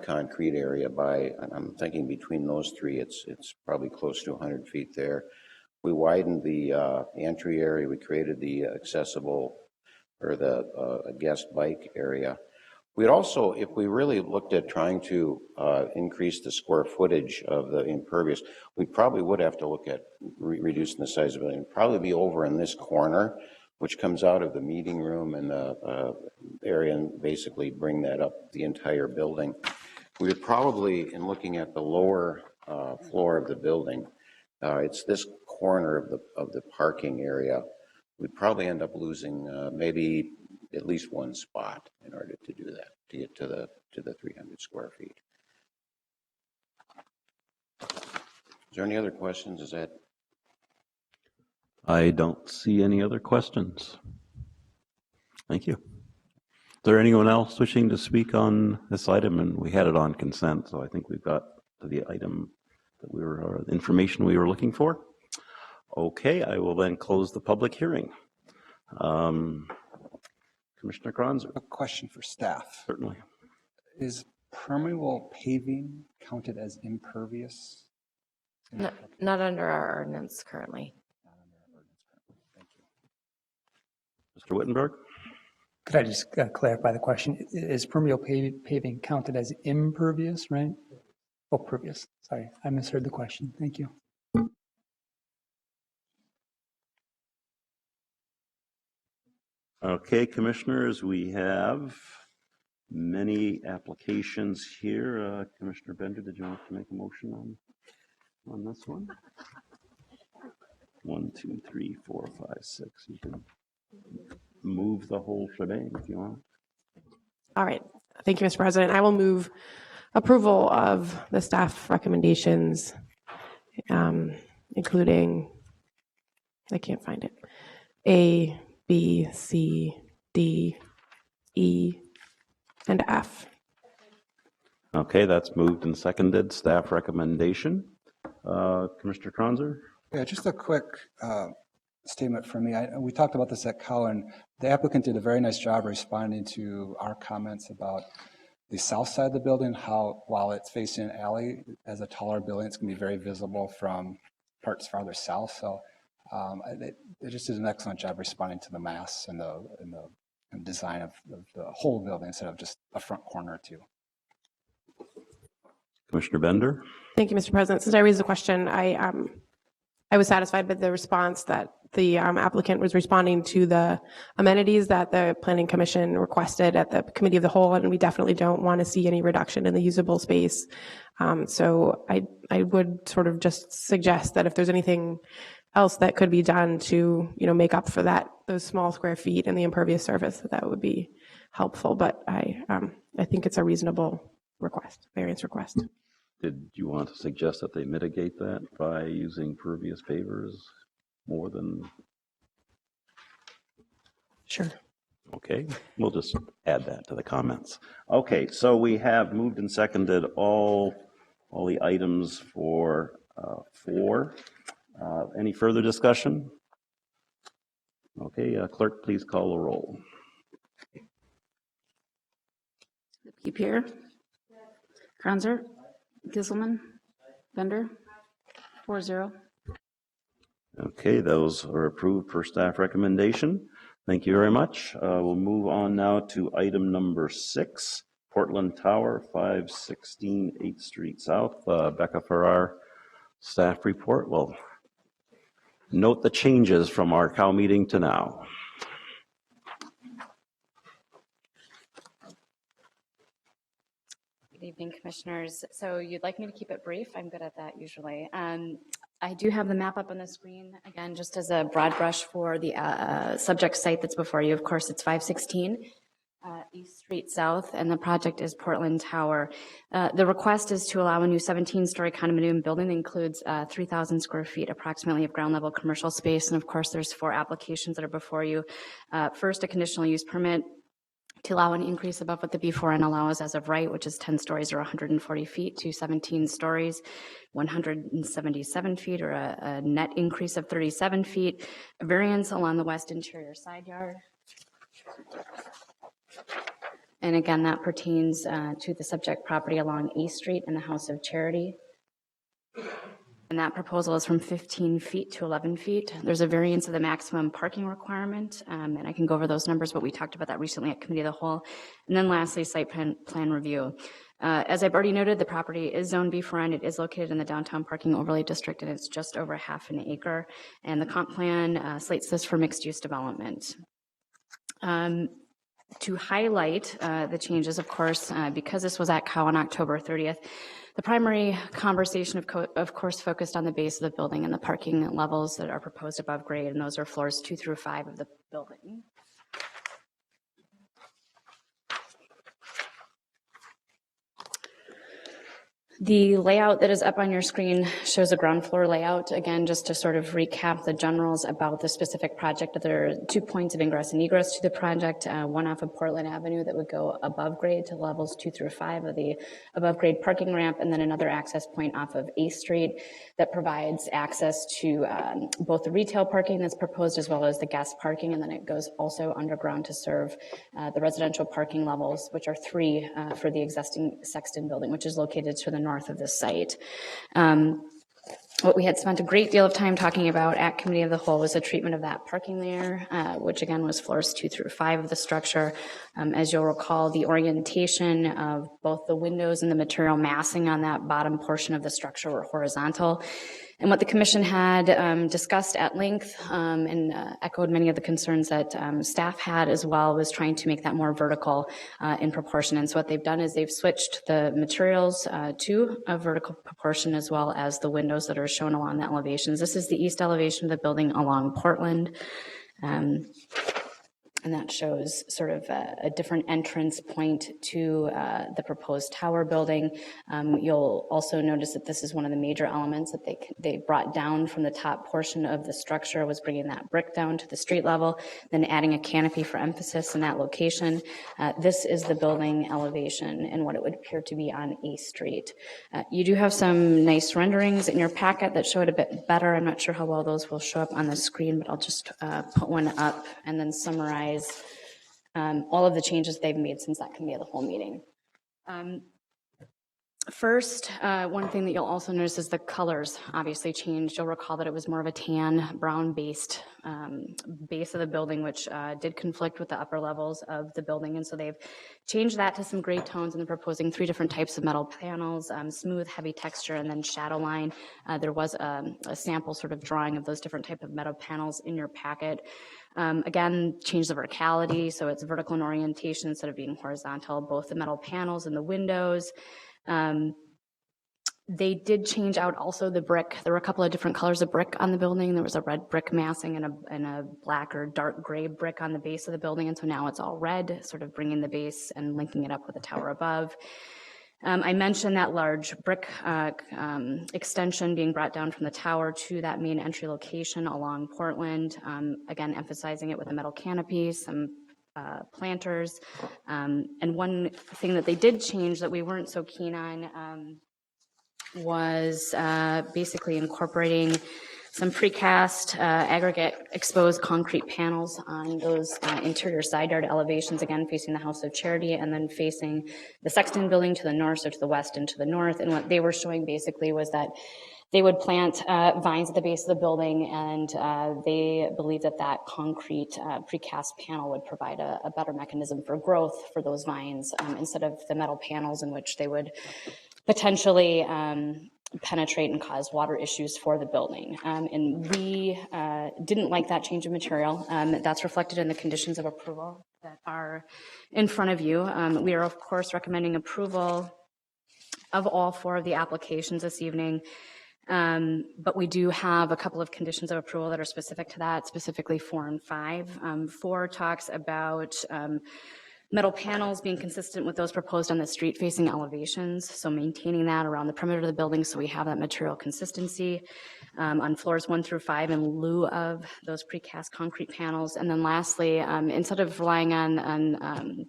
concrete area by, I'm thinking between those three, it's probably close to 100 feet there. We widened the entry area. We created the accessible, or the guest bike area. We'd also, if we really looked at trying to increase the square footage of the impervious, we probably would have to look at reducing the size of it. It'd probably be over in this corner, which comes out of the meeting room and the area, and basically bring that up the entire building. We would probably, in looking at the lower floor of the building, it's this corner of the parking area, we'd probably end up losing maybe at least one spot in order to do that, to get to the 300 square feet. Is there any other questions? Is that? I don't see any other questions. Thank you. Is there anyone else wishing to speak on this item? And we had it on consent, so I think we've got to the item that we were, information we were looking for. Okay, I will then close the public hearing. Commissioner Kronzer. A question for staff. Certainly. Is permeable paving counted as impervious? Not under our ordinance currently. Mr. Wittenberg? Could I just clarify the question? Is permeable paving counted as impervious, right? Oh, pervious. Sorry, I misheard the question. Thank you. Okay, commissioners, we have many applications here. Commissioner Bender, did you want to make a motion on this one? 1, 2, 3, 4, 5, 6. You can move the whole shebang if you want. All right. Thank you, Mr. President. I will move approval of the staff recommendations, including, I can't find it, A, B, C, D, E, and F. Okay, that's moved and seconded. Staff recommendation. Commissioner Kronzer? Yeah, just a quick statement from me. We talked about this at Cowan. The applicant did a very nice job responding to our comments about the south side of the building, how while it's facing an alley, as a taller building, it's going to be very visible from parts farther south. So it just did an excellent job responding to the mass and the design of the whole building instead of just a front corner or two. Commissioner Bender? Thank you, Mr. President. Since I raised the question, I was satisfied with the response that the applicant was responding to the amenities that the Planning Commission requested at the Committee of the Whole, and we definitely don't want to see any reduction in the usable space. So I would sort of just suggest that if there's anything else that could be done to, make up for those small square feet and the impervious surface, that would be helpful. But I think it's a reasonable variance request. Did you want to suggest that they mitigate that by using pervious pavers more than? Sure. Okay, we'll just add that to the comments. Okay, so we have moved and seconded all the items for 4. Any further discussion? Okay, clerk, please call the roll. Peer, Kronzer, Gisselman, Bender, 4-0. Okay, those are approved for staff recommendation. Thank you very much. We'll move on now to item number 6, Portland Tower, 516 8th Street South. Becca Farrar, staff report. Well, note the changes from our COW meeting to now. Good evening, commissioners. So you'd like me to keep it brief? I'm good at that usually. I do have the map up on the screen, again, just as a broad brush for the subject site that's before you. Of course, it's 516. East Street South, and the project is Portland Tower. The request is to allow a new 17-story condominium building that includes 3,000 square feet approximately of ground-level commercial space, and of course, there's 4 applications that are before you. First, a conditional use permit to allow an increase above what the B4N allows as of right, which is 10 stories or 140 feet, to 17 stories, 177 feet, or a net increase of 37 feet. A variance along the west interior side yard. And again, that pertains to the subject property along A Street and the House of Charity. And that proposal is from 15 feet to 11 feet. There's a variance of the maximum parking requirement, and I can go over those numbers, but we talked about that recently at Committee of the Whole. And then lastly, site plan review. As I've already noted, the property is Zone B4N. It is located in the Downtown Parking Overlay District, and it's just over half an acre. And the comp plan slates this for mixed-use development. To highlight the changes, of course, because this was at COW on October 30th, the primary conversation, of course, focused on the base of the building and the parking levels that are proposed above grade, and those are floors 2 through 5 of the building. The layout that is up on your screen shows a ground floor layout. Again, just to sort of recap the generals about the specific project, there are 2 points of ingress and egress to the project, one off of Portland Avenue that would go above grade to levels 2 through 5 of the above grade parking ramp, and then another access point off of A Street that provides access to both the retail parking that's proposed as well as the guest parking, and then it goes also underground to serve the residential parking levels, which are 3 for the existing Sexton building, which is located to the north of the site. What we had spent a great deal of time talking about at Committee of the Whole was the treatment of that parking layer, which again was floors 2 through 5 of the structure. As you'll recall, the orientation of both the windows and the material massing on that bottom portion of the structure were horizontal. And what the commission had discussed at length and echoed many of the concerns that staff had as well was trying to make that more vertical in proportion. And so what they've done is they've switched the materials to a vertical proportion as well as the windows that are shown along the elevations. This is the east elevation of the building along Portland. And that shows sort of a different entrance point to the proposed tower building. You'll also notice that this is one of the major elements that they brought down from the top portion of the structure, was bringing that brick down to the street level, then adding a canopy for emphasis in that location. This is the building elevation and what it would appear to be on A Street. You do have some nice renderings in your packet that show it a bit better. I'm not sure how well those will show up on the screen, but I'll just put one up and then summarize all of the changes they've made since that Committee of the Whole meeting. First, one thing that you'll also notice is the colors obviously changed. You'll recall that it was more of a tan, brown-based base of the building, which did conflict with the upper levels of the building. And so they've changed that to some gray tones, and they're proposing 3 different types of metal panels, smooth, heavy texture, and then shadow line. There was a sample sort of drawing of those different type of metal panels in your packet. Again, change the verticality, so it's vertical in orientation instead of being horizontal, both the metal panels and the windows. They did change out also the brick. There were a couple of different colors of brick on the building. There was a red brick massing and a black or dark gray brick on the base of the building, and so now it's all red, sort of bringing the base and linking it up with the tower above. I mentioned that large brick extension being brought down from the tower to that main entry location along Portland, again emphasizing it with a metal canopy, some planters. And one thing that they did change that we weren't so keen on was basically incorporating some precast aggregate exposed concrete panels on those interior side yard elevations, again facing the House of Charity and then facing the Sexton building to the north, so to the west and to the north. And what they were showing basically was that they would plant vines at the base of the building, and they believe that that concrete precast panel would provide a better mechanism for growth for those vines instead of the metal panels in which they would potentially penetrate and cause water issues for the building. And we didn't like that change of material. That's reflected in the conditions of approval that are in front of you. We are, of course, recommending approval of all 4 of the applications this evening. But we do have a couple of conditions of approval that are specific to that, specifically 4 and 5. 4 talks about Metal panels being consistent with those proposed on the street-facing elevations, so maintaining that around the perimeter of the building so we have that material consistency. On floors 1 through 5 in lieu of those precast concrete panels. And then lastly, instead of relying on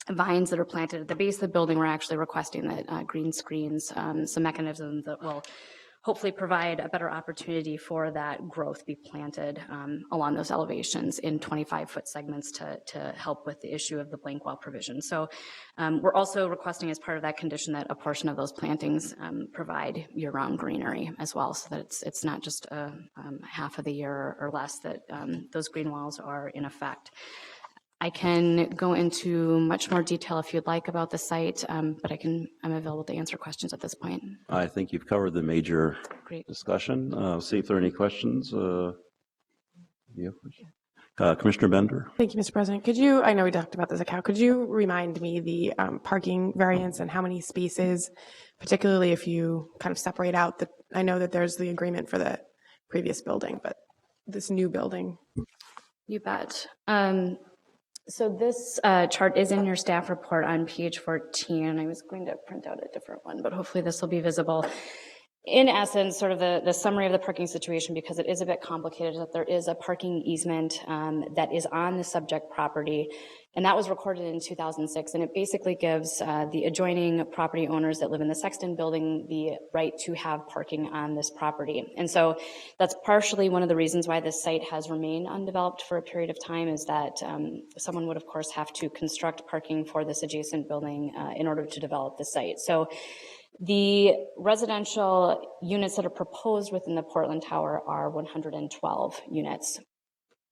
vines that are planted at the base of the building, we're actually requesting that green screens, some mechanisms that will hopefully provide a better opportunity for that growth be planted along those elevations in 25-foot segments to help with the issue of the blank wall provision. So we're also requesting as part of that condition that a portion of those plantings provide year-round greenery as well, so that it's not just half of the year or less that those green walls are in effect. I can go into much more detail if you'd like about the site, but I'm available to answer questions at this point. I think you've covered the major Great. discussion. See if there are any questions. Commissioner Bender? Thank you, Mr. President. Could you, I know we talked about this account, could you remind me the parking variance and how many spaces, particularly if you kind of separate out the, I know that there's the agreement for the previous building, but this new building? You bet. So this chart is in your staff report on page 14. I was going to print out a different one, but hopefully this will be visible. In essence, sort of the summary of the parking situation, because it is a bit complicated, that there is a parking easement that is on the subject property, and that was recorded in 2006, and it basically gives the adjoining property owners that live in the Sexton building the right to have parking on this property. And so that's partially one of the reasons why this site has remained undeveloped for a period of time, is that someone would, of course, have to construct parking for this adjacent building in order to develop the site. So the residential units that are proposed within the Portland Tower are 112 units.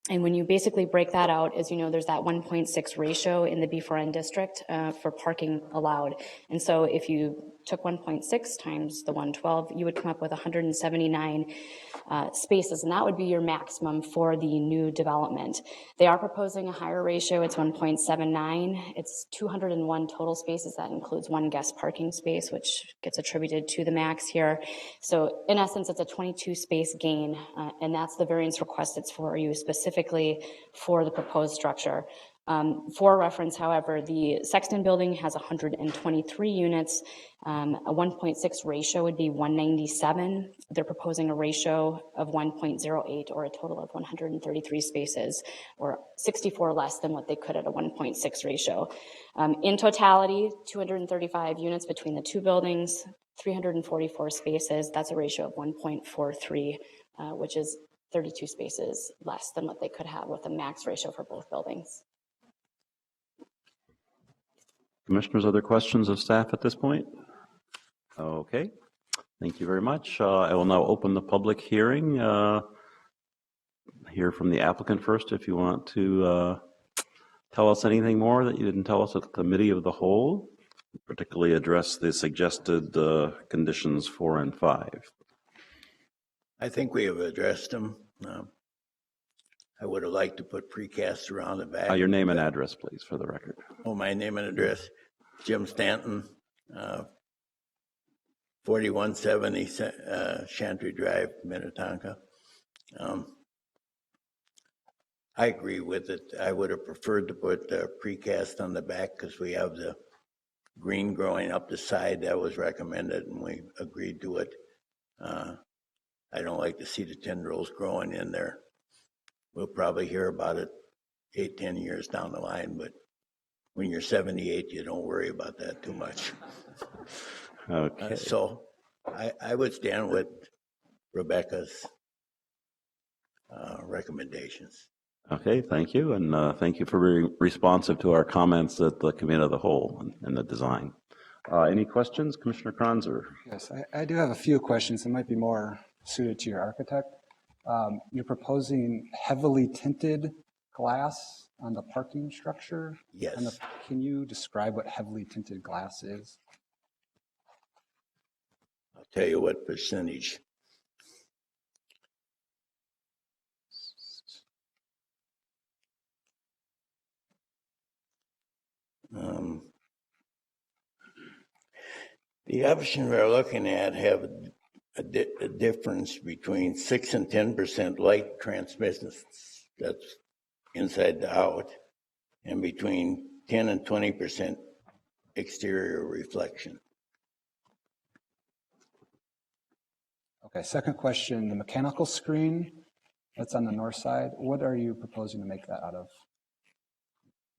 And when you basically break that out, as you know, there's that 1.6 ratio in the B4N district for parking allowed. And so if you took 1.6 times the 112, you would come up with 179 spaces, and that would be your maximum for the new development. They are proposing a higher ratio. It's 1.79. It's 201 total spaces. That includes one guest parking space, which gets attributed to the max here. So in essence, it's a 22 space gain, and that's the variance request that's for you specifically for the proposed structure. For reference, however, the Sexton building has 123 units. A 1.6 ratio would be 197. They're proposing a ratio of 1.08, or a total of 133 spaces, or 64 less than what they could at a 1.6 ratio. In totality, 235 units between the two buildings, 344 spaces. That's a ratio of 1.43, which is 32 spaces less than what they could have with a max ratio for both buildings. Commissioners, other questions of staff at this point? Okay, thank you very much. I will now open the public hearing. Hear from the applicant first if you want to tell us anything more that you didn't tell us at the committee of the whole, particularly address the suggested conditions 4 and 5. I think we have addressed them. I would have liked to put precast around the back. Your name and address, please, for the record. Oh, my name and address, Jim Stanton, 4170 Chantry Drive, Minnetonka. I agree with it. I would have preferred to put precast on the back because we have the green growing up the side that was recommended, and we agreed to it. I don't like to see the tendrils growing in there. We'll probably hear about it 8-10 years down the line, but when you're 78, you don't worry about that too much. Okay. So I would stand with Rebecca's recommendations. Okay, thank you, and thank you for being responsive to our comments at the committee of the whole and the design. Any questions, Commissioner Kronzer? Yes, I do have a few questions that might be more suited to your architect. You're proposing heavily tinted glass on the parking structure? Yes. Can you describe what heavily tinted glass is? I'll tell you what percentage. The option we're looking at have a difference between 6 and 10% light transmittance, that's inside to out, and between 10 and 20% exterior reflection. Okay, second question, the mechanical screen that's on the north side, what are you proposing to make that out of?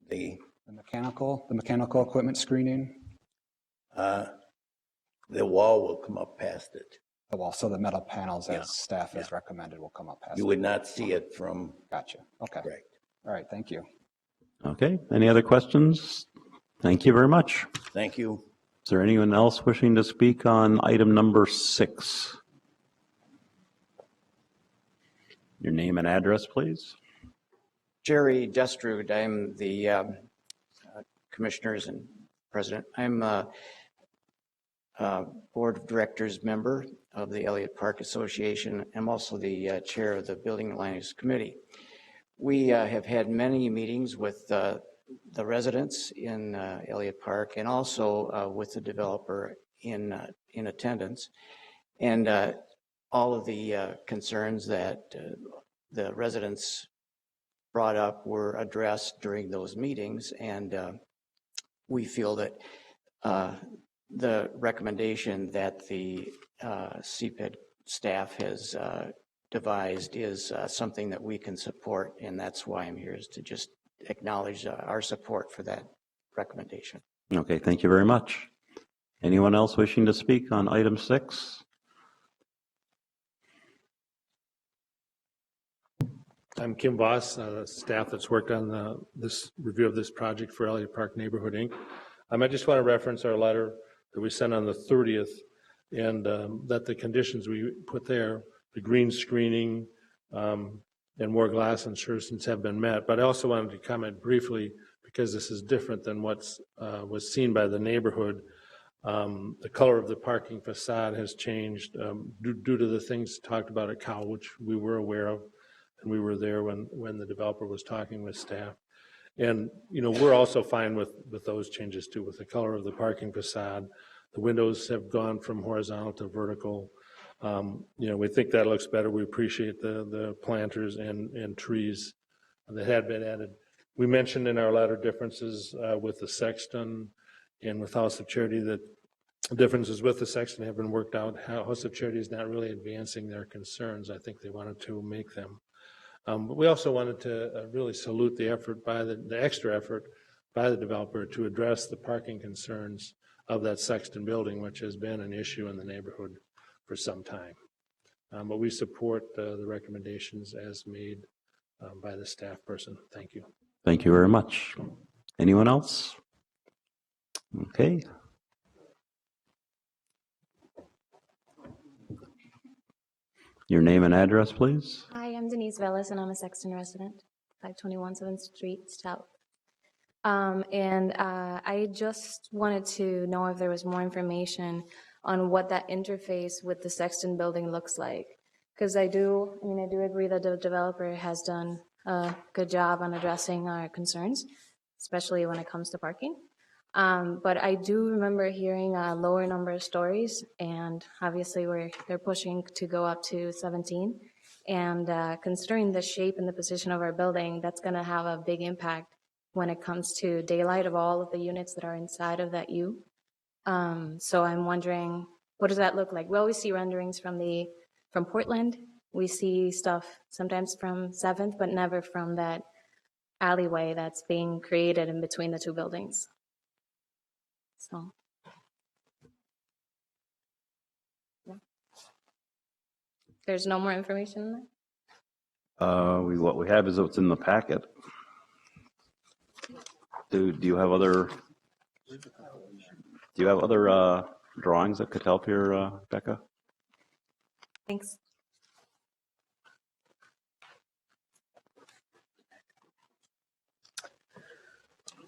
The mechanical equipment screening? The wall will come up past it. The wall, so the metal panels as staff has recommended will come up past it. You would not see it from. Gotcha, okay. Correct. All right, thank you. Okay, any other questions? Thank you very much. Thank you. Is there anyone else wishing to speak on item number 6? Your name and address, please. Jerry Destrud, I'm the commissioners and president. I'm a board of directors member of the Elliott Park Association. I'm also the chair of the Building and Land Use Committee. We have had many meetings with the residents in Elliott Park and also with the developer in attendance. And all of the concerns that the residents brought up were addressed during those meetings, and we feel that the recommendation that the CPED staff has devised is something that we can support, and that's why I'm here, is to just acknowledge our support for that recommendation. Okay, thank you very much. Anyone else wishing to speak on item 6? I'm Kim Voss, staff that's worked on this review of this project for Elliott Park Neighborhood, Inc. I just want to reference our letter that we sent on the 30th, and that the conditions we put there, the green screening and more glass insertions have been met. But I also wanted to comment briefly, because this is different than what was seen by the neighborhood. The color of the parking facade has changed due to the things talked about at COW, which we were aware of. And we were there when the developer was talking with staff. And, we're also fine with those changes too, with the color of the parking facade. The windows have gone from horizontal to vertical. We think that looks better. We appreciate the planters and trees that had been added. We mentioned in our letter differences with the sexton and with House of Charity, that differences with the sexton have been worked out. House of Charity is not really advancing their concerns. I think they wanted to make them. But we also wanted to really salute the effort by the extra effort by the developer to address the parking concerns of that Sexton building, which has been an issue in the neighborhood for some time. But we support the recommendations as made by the staff person. Thank you. Thank you very much. Anyone else? Okay. Your name and address, please. Hi, I'm Denise Velez, and I'm a Sexton resident, 521 7th Street South. I just wanted to know if there was more information on what that interface with the Sexton building looks like. Because I do agree that the developer has done a good job on addressing our concerns, especially when it comes to parking. But I do remember hearing a lower number of stories, and obviously they're pushing to go up to 17. And considering the shape and the position of our building, that's going to have a big impact when it comes to daylight of all of the units that are inside of that U. So I'm wondering, what does that look like? We always see renderings from Portland. We see stuff sometimes from 7th, but never from that alleyway that's being created in between the two buildings. So, yeah. There's no more information in there? What we have is what's in the packet. Do you have other drawings that could help here, Becca? Thanks.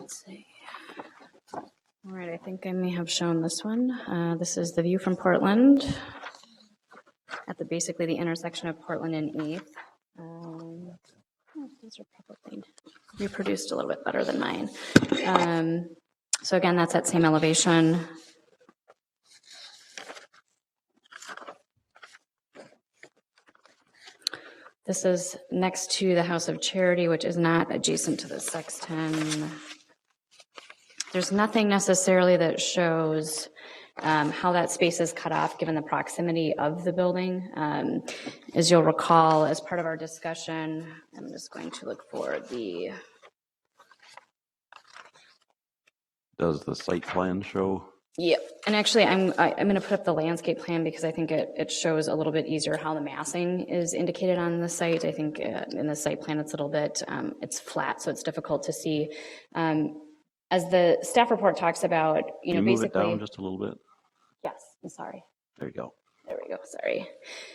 Let's see. All right, I think I may have shown this one. This is the view from Portland at basically the intersection of Portland and 8th. These are probably reproduced a little bit better than mine. So again, that's that same elevation. This is next to the House of Charity, which is not adjacent to the Sexton. There's nothing necessarily that shows how that space is cut off given the proximity of the building. As you'll recall, as part of our discussion, I'm just going to look for the, Does the site plan show? yep. And actually, I'm going to put up the landscape plan because I think it shows a little bit easier how the massing is indicated on the site. I think in the site plan, it's a little bit, it's flat, so it's difficult to see. As the staff report talks about, Can you move it basically. down just a little bit? Yes, I'm sorry. There you go. There we go, sorry.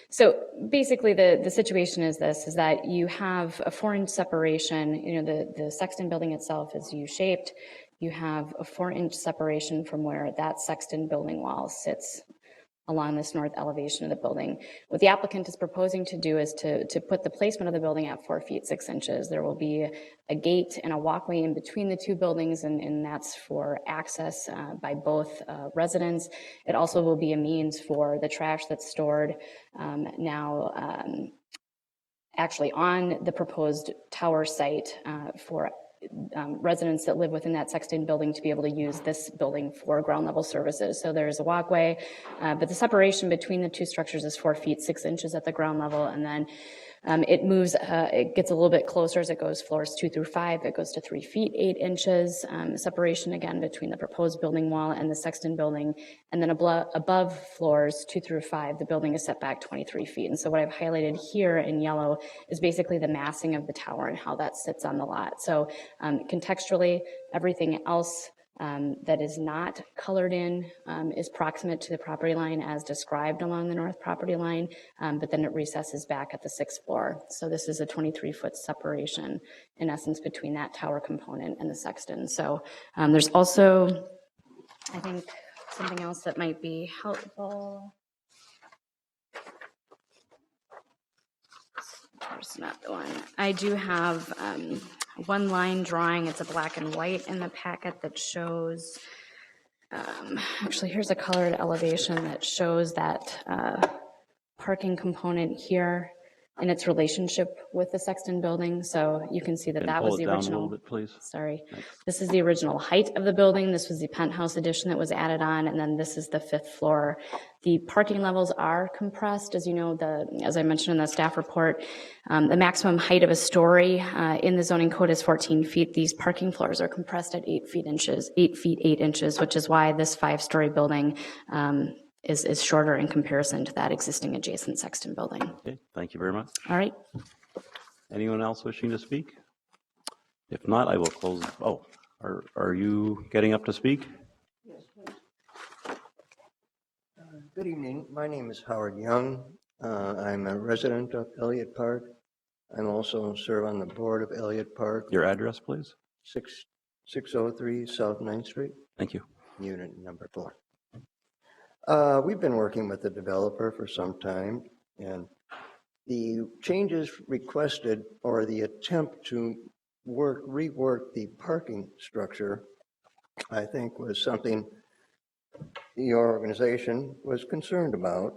So basically the situation is this, is that you have a 4-inch separation, the Sexton building itself is U-shaped. You have a 4-inch separation from where that Sexton building wall sits along this north elevation of the building. What the applicant is proposing to do is to put the placement of the building at 4 feet 6 inches. There will be a gate and a walkway in between the two buildings, and that's for access by both residents. It also will be a means for the trash that's stored actually on the proposed tower site for residents that live within that Sexton building to be able to use this building for ground level services. So there's a walkway, but the separation between the two structures is 4 feet 6 inches at the ground level, and then it moves, it gets a little bit closer as it goes floors 2 through 5. It goes to 3 feet 8 inches. Separation again between the proposed building wall and the Sexton building, and then above floors 2 through 5, the building is set back 23 feet. And so what I've highlighted here in yellow is basically the massing of the tower and how that sits on the lot. So contextually, everything else that is not colored in is proximate to the property line as described along the north property line, but then it recesses back at the 6th floor. So this is a 23-foot separation, in essence, between that tower component and the Sexton. So there's also, I think, something else that might be helpful. There's not the one. I do have one line drawing. It's a black and white in the packet that shows, actually here's a colored elevation that shows that parking component here and its relationship with the Sexton building. So you can see that that was the original. Pull it down a little bit, please. Sorry. Thanks. This is the original height of the building. This was the penthouse addition that was added on, and then this is the 5th floor. The parking levels are compressed. As you know, as I mentioned in the staff report, the maximum height of a story in the zoning code is 14 feet. These parking floors are compressed at 8 feet 8 inches, which is why this 5-story building is shorter in comparison to that existing adjacent Sexton building. Okay, thank you very much. All right. Anyone else wishing to speak? If not, I will close. Oh, are you getting up to speak? Yes, please. Good evening. My name is Howard Young. I'm a resident of Elliott Park. I'm also serve on the board of Elliott Park. Your address, please. 603 South 9th Street. Thank you. Unit number 4. We've been working with the developer for some time, and the changes requested or the attempt to rework the parking structure, I think, was something your organization was concerned about.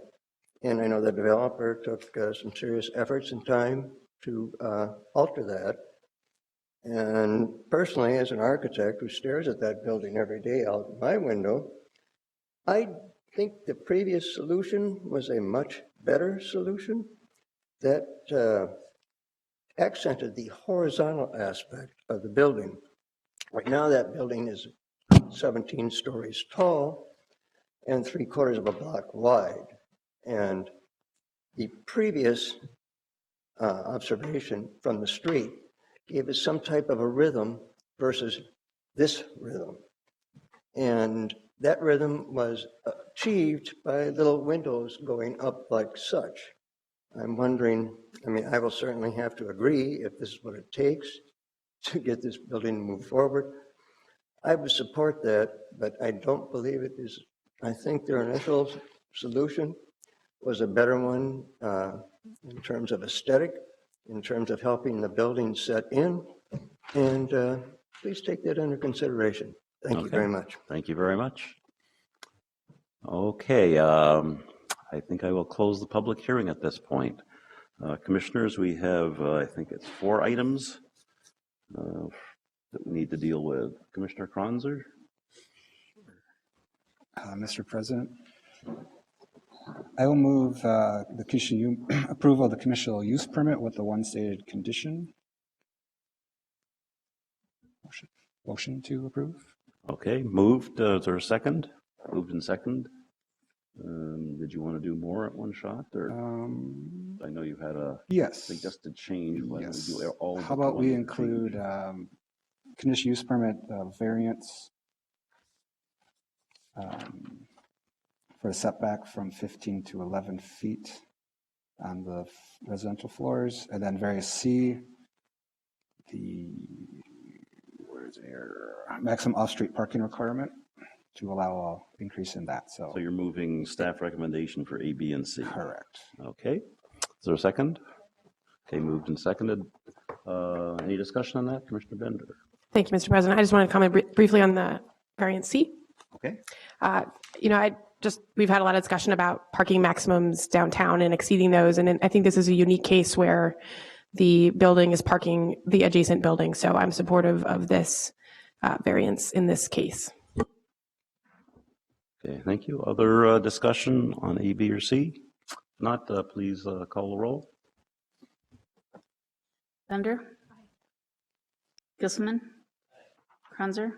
And I know the developer took some serious efforts and time to alter that. And personally, as an architect who stares at that building every day out my window, I think the previous solution was a much better solution that accented the horizontal aspect of the building. Right now, that building is 17 stories tall and 3/4 of a block wide. And the previous observation from the street gave us some type of a rhythm versus this rhythm. And that rhythm was achieved by little windows going up like such. I'm wondering, I mean, I will certainly have to agree if this is what it takes to get this building to move forward. I would support that, but I don't believe it is. I think their initial solution was a better one in terms of aesthetic, in terms of helping the building set in, and please take that under consideration. Thank you very much. Thank you very much. Okay, I think I will close the public hearing at this point. Commissioners, we have, I think it's 4 items that we need to deal with. Commissioner Kronzer? Mr. President, I will move approval of the conditional use permit with the one stated condition. Motion to approve. Okay, moved. Is there a second? Moved and second. Did you want to do more at one shot, or? I know you had a Yes. suggested change. Why don't we Yes. do all How but about we one include change? conditional use permit variance for the setback from 15 to 11 feet on the residential floors, and then various C, where's here, maximum off-street parking requirement to allow an increase in that. So you're moving staff recommendation for A, B, and C? Correct. Okay. Is there a second? Okay, moved and seconded. Any discussion on that, Commissioner Bender? Thank you, Mr. President. I just want to comment briefly on the variance C. Okay. We've had a lot of discussion about parking maximums downtown and exceeding those. And I think this is a unique case where the building is parking the adjacent building. So I'm supportive of this variance in this case. Okay, thank you. Other discussion on A, B, or C? If not, please call the roll. Bender? Gilselman? Kranzer?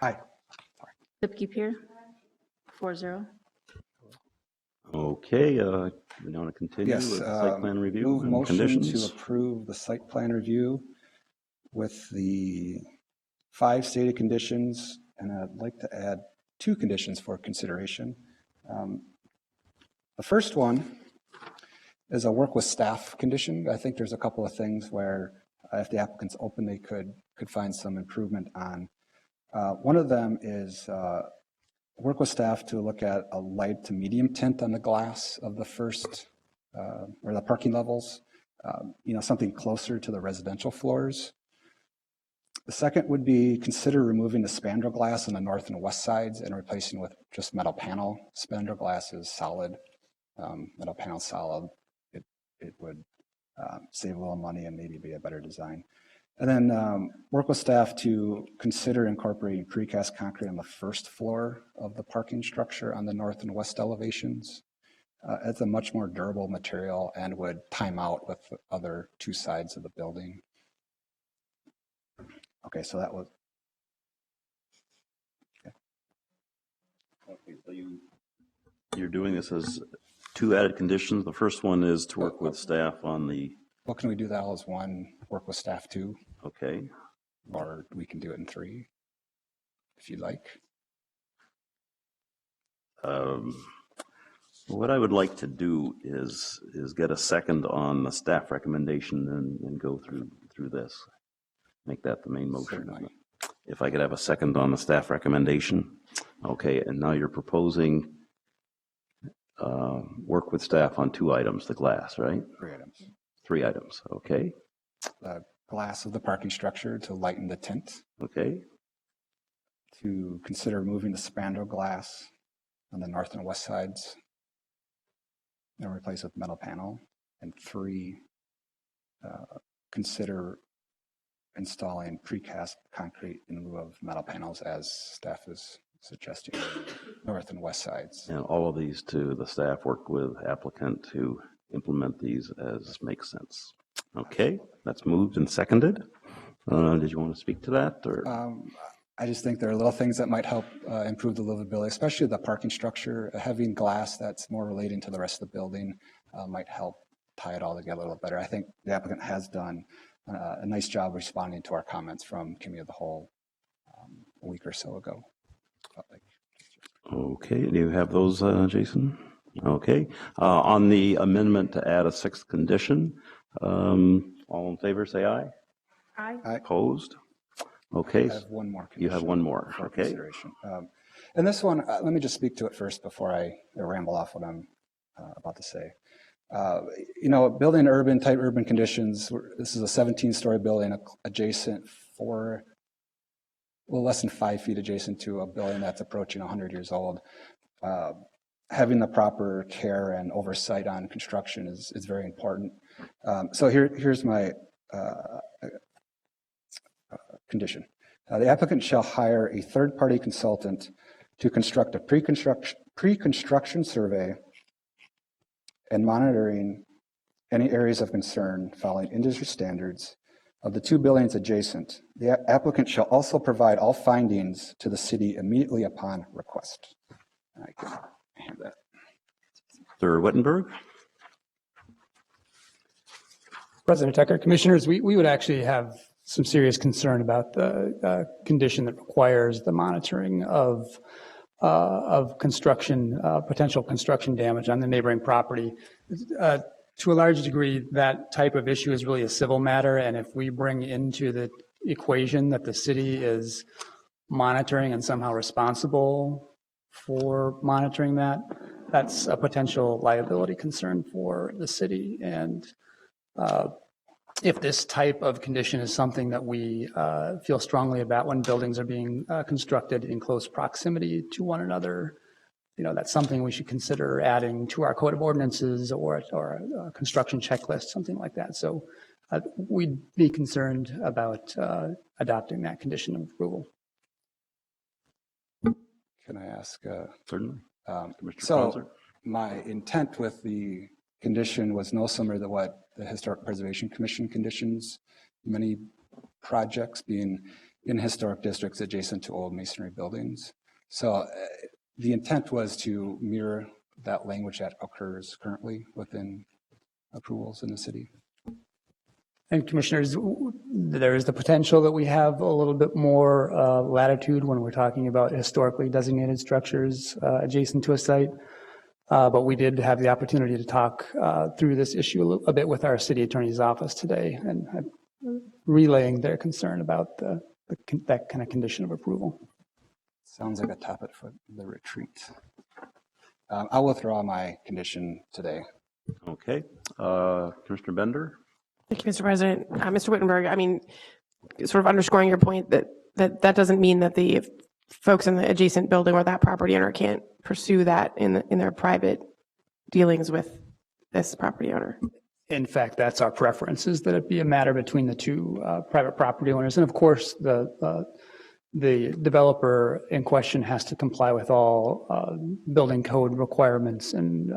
Aye. Lipke Pier? 4-0. Okay, we want to continue Yes. with site plan review Move and motion conditions. to approve the site plan review with the 5 stated conditions, and I'd like to add 2 conditions for consideration. The first one is a work with staff condition. I think there's a couple of things where if the applicant's open, they could find some improvement on. One of them is work with staff to look at a light to medium tint on the glass of the first or the parking levels, something closer to the residential floors. The second would be consider removing the spandrel glass on the north and west sides and replacing with just metal panel. Spandrel glass is solid, metal panel solid. It would save a little money and maybe be a better design. And then work with staff to consider incorporating precast concrete on the first floor of the parking structure on the north and west elevations. It's a much more durable material and would time out with the other 2 sides of the building. Okay, so that was. Okay, so you're doing this as 2 added conditions. The first one is to work with staff on the. Well, can we do that all as one, work with staff 2? Okay. Or we can do it in 3, if you'd like. What I would like to do is get a second on the staff recommendation and go through this. Make that the main motion. Certainly. If I could have a second on the staff recommendation. Okay, and now you're proposing work with staff on 2 items, the glass, right? 3 items. 3 items, okay. The glass of the parking structure to lighten the tint. Okay. To consider removing the spandrel glass on the north and west sides and replace with metal panel. And 3, consider installing precast concrete in lieu of metal panels as staff is suggesting, north and west sides. And all of these the staff work with applicant to implement these as makes sense. Okay, that's moved and seconded. Did you want to speak to that, or? I just think there are little things that might help improve the livability, especially the parking structure. Having glass that's more relating to the rest of the building might help tie it all together a little better. I think the applicant has done a nice job responding to our comments from Committee of the Whole a week or so ago. Okay, do you have those, Jason? Okay. On the amendment to add a 6th condition, all in favor, say aye. Aye. Opposed? Okay. I have one more condition. You have one more, for okay. consideration. And this one, let me just speak to it first before I ramble off what I'm about to say. Building tight urban conditions, this is a 17-story building adjacent a little less than 5 feet adjacent to a building that's approaching 100 years old. Having the proper care and oversight on construction is very important. So here's my condition. The applicant shall hire a third-party consultant to construct a pre-construction survey and monitoring any areas of concern following industry standards of the two buildings adjacent. The applicant shall also provide all findings to the city immediately upon request. I can hand that. Mr. Wittenberg? President Tucker, commissioners, we would actually have some serious concern about the condition that requires the monitoring of construction, potential construction damage on the neighboring property. To a large degree, that type of issue is really a civil matter, and if we bring into the equation that the city is monitoring and somehow responsible for monitoring that, that's a potential liability concern for the city. And if this type of condition is something that we feel strongly about when buildings are being constructed in close proximity to one another, that's something we should consider adding to our code of ordinances or a construction checklist, something like that. So we'd be concerned about adopting that condition of approval. Can I ask? Certainly. So Krauser? my intent with the condition was no similar to what the Historic Preservation Commission conditions, many projects being in historic districts adjacent to old masonry buildings. So the intent was to mirror that language that occurs currently within approvals in the city. And commissioners, there is the potential that we have a little bit more latitude when we're talking about historically designated structures adjacent to a site. But we did have the opportunity to talk through this issue a bit with our city attorney's office today, and relaying their concern about that kind of condition of approval. Sounds like a topic for the retreat. I'll withdraw my condition today. Okay. Commissioner Bender? Thank you, Mr. President. Mr. Wittenberg, I mean, sort of underscoring your point that doesn't mean that the folks in the adjacent building or that property owner can't pursue that in their private dealings with this property owner. In fact, that's our preference, is that it be a matter between the two private property owners. And of course, the developer in question has to comply with all building code requirements and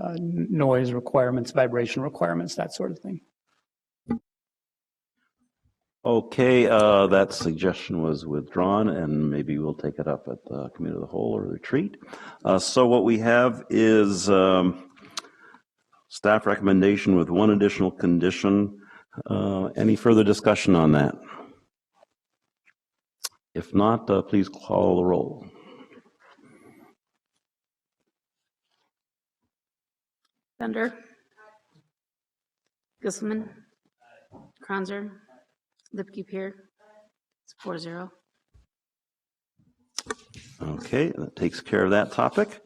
noise requirements, vibration requirements, that sort of thing. Okay, that suggestion was withdrawn, and maybe we'll take it up at the Committee of the Whole or retreat. So what we have is staff recommendation with one additional condition. Any further discussion on that? If not, please call the roll. Bender. Gilselman. Kranzer. Lipke Pier. It's 4-0. Okay, that takes care of that topic.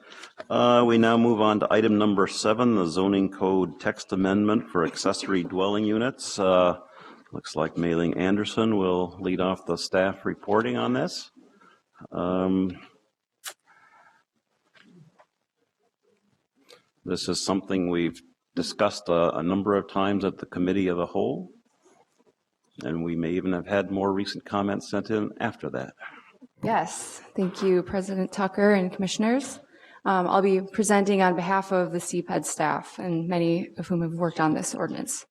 We now move on to item number 7, the zoning code text amendment for accessory dwelling units. Looks like Mei-Ling Anderson will lead off the staff reporting on this. This is something we've discussed a number of times at the Committee of the Whole, and we may even have had more recent comments sent in after that. Yes, thank you, President Tucker and commissioners. I'll be presenting on behalf of the CPED staff, and many of whom have worked on this ordinance.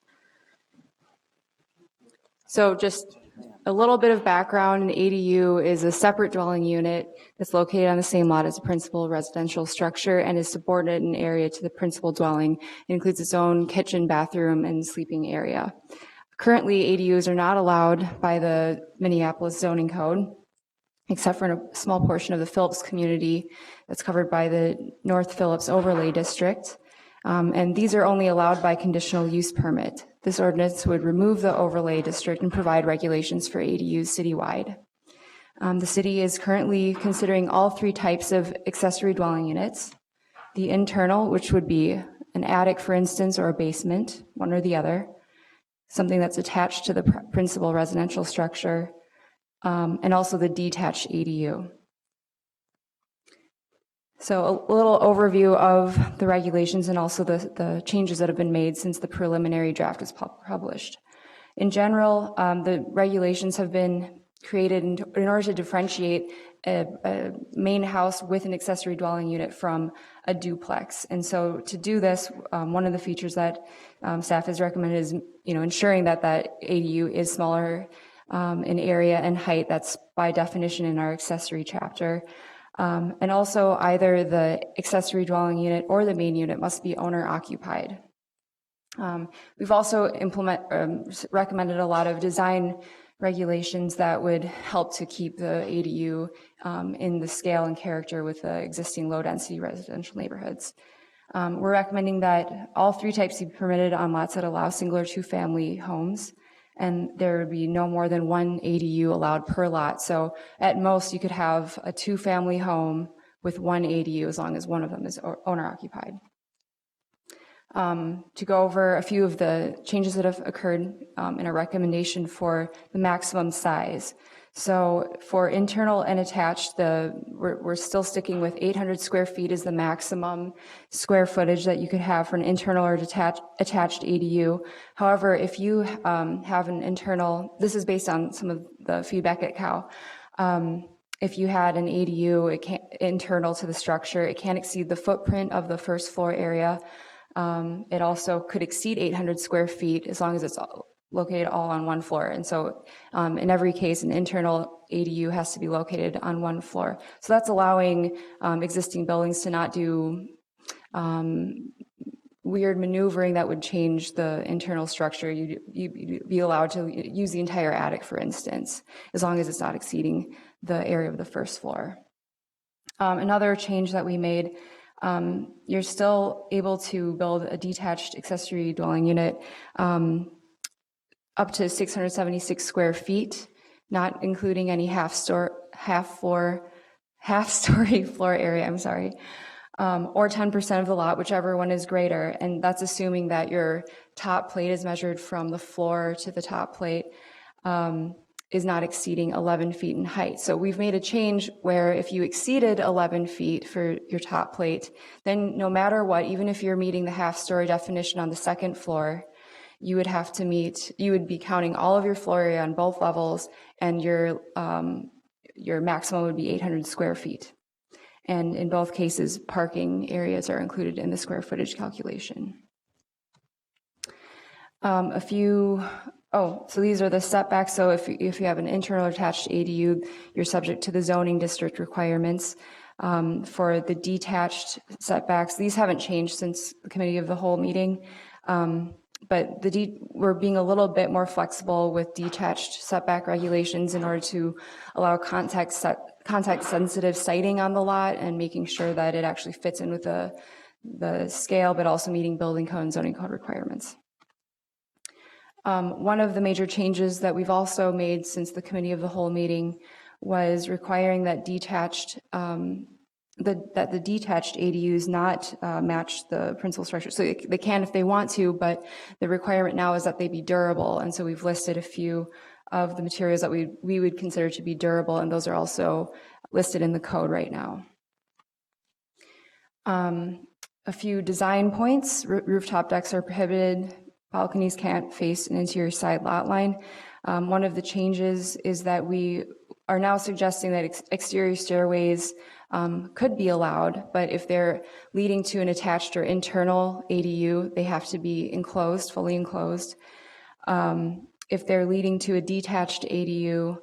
So just a little bit of background: an ADU is a separate dwelling unit that's located on the same lot as a principal residential structure and is subordinate in area to the principal dwelling. It includes its own kitchen, bathroom, and sleeping area. Currently, ADUs are not allowed by the Minneapolis zoning code, except for a small portion of the Phillips community that's covered by the North Phillips Overlay District. And these are only allowed by conditional use permit. This ordinance would remove the overlay district and provide regulations for ADUs citywide. The city is currently considering all 3 types of accessory dwelling units. The internal, which would be an attic, for instance, or a basement, one or the other, something that's attached to the principal residential structure, and also the detached ADU. So a little overview of the regulations and also the changes that have been made since the preliminary draft was published. In general, the regulations have been created in order to differentiate a main house with an accessory dwelling unit from a duplex. And so to do this, one of the features that staff has recommended is, ensuring that that ADU is smaller in area and height. That's by definition in our accessory chapter. And also either the accessory dwelling unit or the main unit must be owner occupied. We've also recommended a lot of design regulations that would help to keep the ADU in the scale and character with the existing low-density residential neighborhoods. We're recommending that all 3 types be permitted on lots that allow single or 2-family homes, and there would be no more than 1 ADU allowed per lot. So at most, you could have a 2-family home with 1 ADU as long as one of them is owner-occupied. To go over a few of the changes that have occurred in a recommendation for the maximum size. So for internal and attached, we're still sticking with 800 square feet as the maximum square footage that you could have for an internal or attached ADU. However, if you have an internal, this is based on some of the feedback at COW, if you had an ADU internal to the structure, it can't exceed the footprint of the first floor area. It also could exceed 800 square feet as long as it's located all on one floor. And so in every case, an internal ADU has to be located on one floor. So that's allowing existing buildings to not do weird maneuvering that would change the internal structure. You'd be allowed to use the entire attic, for instance, as long as it's not exceeding the area of the first floor. Another change that we made, you're still able to build a detached accessory dwelling unit up to 676 square feet, not including any half-story floor area, or 10% of the lot, whichever one is greater. And that's assuming that your top plate is measured from the floor to the top plate, is not exceeding 11 feet in height. So we've made a change where if you exceeded 11 feet for your top plate, then no matter what, even if you're meeting the half-story definition on the second floor, you would be counting all of your floor area on both levels, and your maximum would be 800 square feet. And in both cases, parking areas are included in the square footage calculation. So these are the setbacks. So if you have an internal attached ADU, you're subject to the zoning district requirements. For the detached setbacks, these haven't changed since the committee of the whole meeting. But we're being a little bit more flexible with detached setback regulations in order to allow context-sensitive siting on the lot and making sure that it actually fits in with the scale, but also meeting building code and zoning code requirements. One of the major changes that we've also made since the committee of the whole meeting was requiring that the detached ADUs not match the principal structure. So they can if they want to, but the requirement now is that they be durable. And so we've listed a few of the materials that we would consider to be durable, and those are also listed in the code right now. A few design points. Rooftop decks are prohibited. Balconies can't face an interior side lot line. One of the changes is that we are now suggesting that exterior stairways could be allowed, but if they're leading to an attached or internal ADU, they have to be enclosed, fully enclosed. If they're leading to a detached ADU,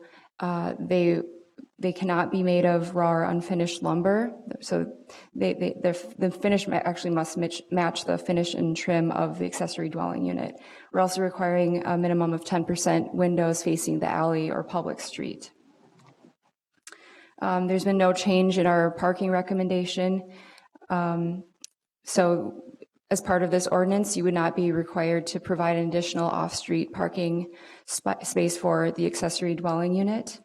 they cannot be made of raw or unfinished lumber. So the finish actually must match the finish and trim of the accessory dwelling unit. We're also requiring a minimum of 10% windows facing the alley or public street. There's been no change in our parking recommendation. So as part of this ordinance, you would not be required to provide an additional off-street parking space for the accessory dwelling unit.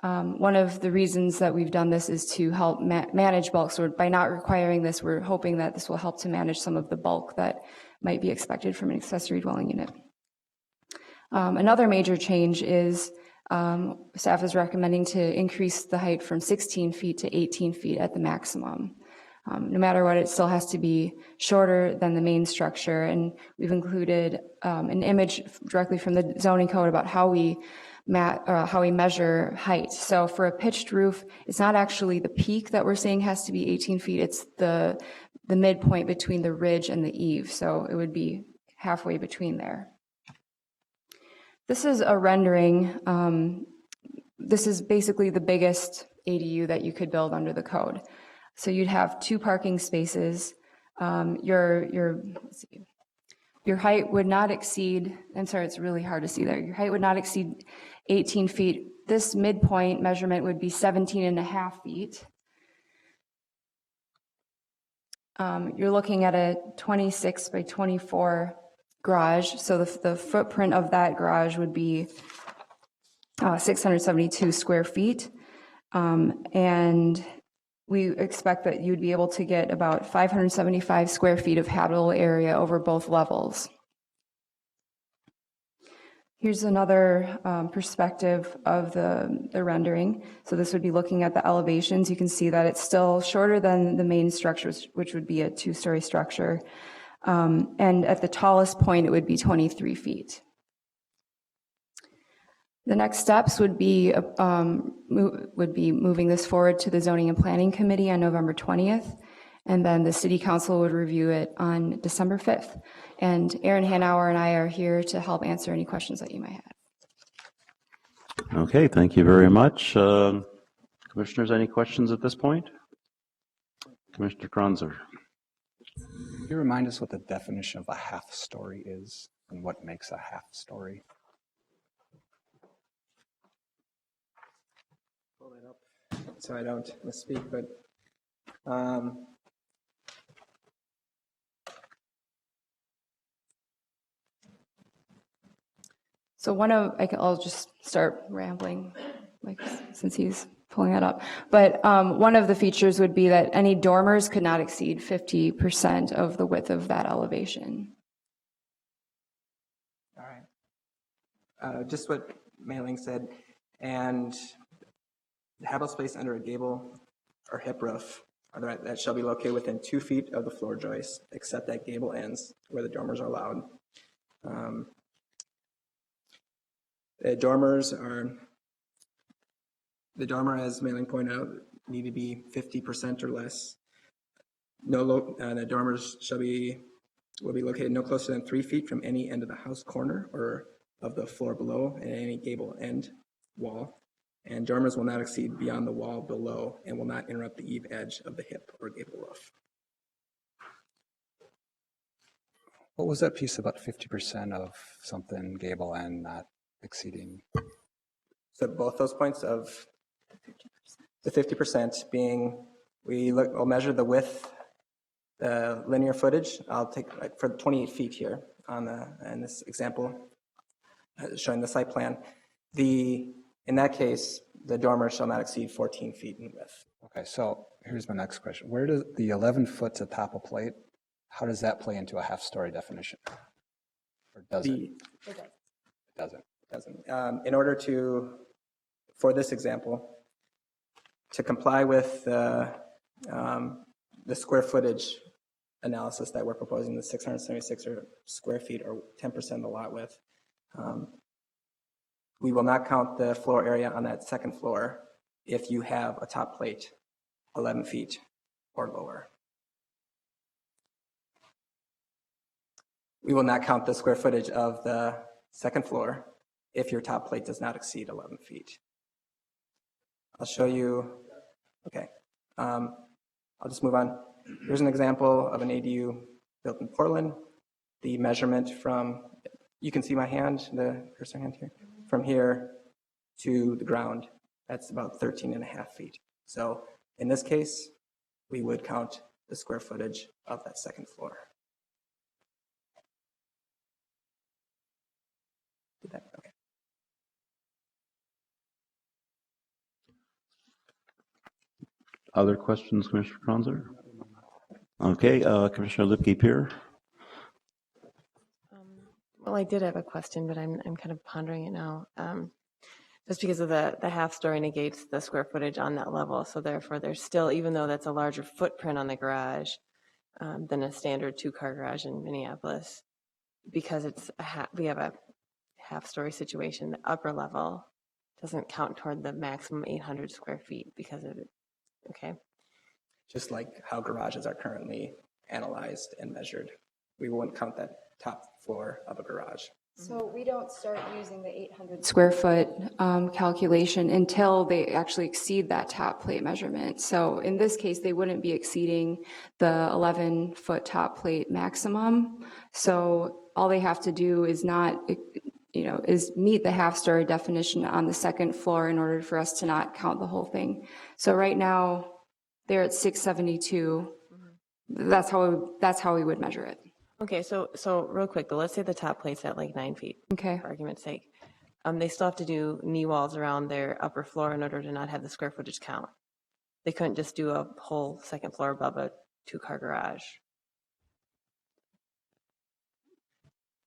One of the reasons that we've done this is to help manage bulk. So by not requiring this, we're hoping that this will help to manage some of the bulk that might be expected from an accessory dwelling unit. Another major change is staff is recommending to increase the height from 16 feet to 18 feet at the maximum. No matter what, it still has to be shorter than the main structure, and we've included an image directly from the zoning code about how we how we measure height. So for a pitched roof, it's not actually the peak that we're saying has to be 18 feet. It's the midpoint between the ridge and the eave. So it would be halfway between there. This is a rendering. This is basically the biggest ADU that you could build under the code. So you'd have 2 parking spaces. Let's see. Your height would not exceed, I'm sorry, it's really hard to see there. Your height would not exceed 18 feet. This midpoint measurement would be 17.5 feet. You're looking at a 26 by 24 garage. So the footprint of that garage would be 672 square feet. And we expect that you'd be able to get about 575 square feet of habitable area over both levels. Here's another perspective of the rendering. So this would be looking at the elevations. You can see that it's still shorter than the main structure, which would be a 2-story structure. And at the tallest point, it would be 23 feet. The next steps would be moving this forward to the Zoning and Planning Committee on November 20th, and then the City Council would review it on December 5th. And Aaron Hanauer and I are here to help answer any questions that you might have. Okay, thank you very much. Commissioners, any questions at this point? Commissioner Kronzer. Can you remind us what the definition of a half-story is and what makes a half-story? Pull it up so I don't misspeak, but So I'll just start rambling, since he's pulling that up. But one of the features would be that any dormers could not exceed 50% of the width of that elevation. all right. Just what Mailing said, and the habitable space under a gable or hip roof that shall be located within 2 feet of the floor joist, except at gable ends where the dormers are allowed. The dormer, as Mailing pointed out, need to be 50% or less. The dormers will be located no closer than 3 feet from any end of the house corner or of the floor below and any gable end wall. And dormers will not exceed beyond the wall below and will not interrupt the eave edge of the hip or gable roof. What was that piece about 50% of something gable end not exceeding? So both those points of the 50% being, we'll measure the width, the linear footage. I'll take for 28 feet here in this example, showing the site plan. In that case, the dormer shall not exceed 14 feet in width. Okay, so here's my next question. Where does the 11 foot to top of plate, how does that play into a half-story definition? Or does it? It doesn't. It doesn't. In order for this example, to comply with the square footage analysis that we're proposing, the 676 square feet or 10% of the lot width, we will not count the floor area on that second floor if you have a top plate 11 feet or lower. We will not count the square footage of the second floor if your top plate does not exceed 11 feet. I'll show you, okay. I'll just move on. Here's an example of an ADU built in Portland. The measurement you can see my hand, the cursor hand here, from here to the ground, that's about 13.5 feet. So in this case, we would count the square footage of that second floor. Okay. Other questions, Commissioner Kronzer? Okay, Commissioner Lipke-Peer. Well, I did have a question, but I'm kind of pondering it now. Just because of the half story negates the square footage on that level, so therefore there's still, even though that's a larger footprint on the garage than a standard 2-car garage in Minneapolis, because we have a half story situation, the upper level doesn't count toward the maximum 800 square feet because of it. Okay. Just like how garages are currently analyzed and measured. We wouldn't count that top floor of a garage. So we don't start using the 800 square foot calculation until they actually exceed that top plate measurement. So in this case, they wouldn't be exceeding the 11-foot top plate maximum. So all they have to do is not, is meet the half-story definition on the second floor in order for us to not count the whole thing. So right now, they're at 672. That's how we would measure it. Okay, so real quick, though, let's say the top plate's at like 9 feet. Okay. For argument's sake. They still have to do knee walls around their upper floor in order to not have the square footage count. They couldn't just do a whole second floor above a 2-car garage.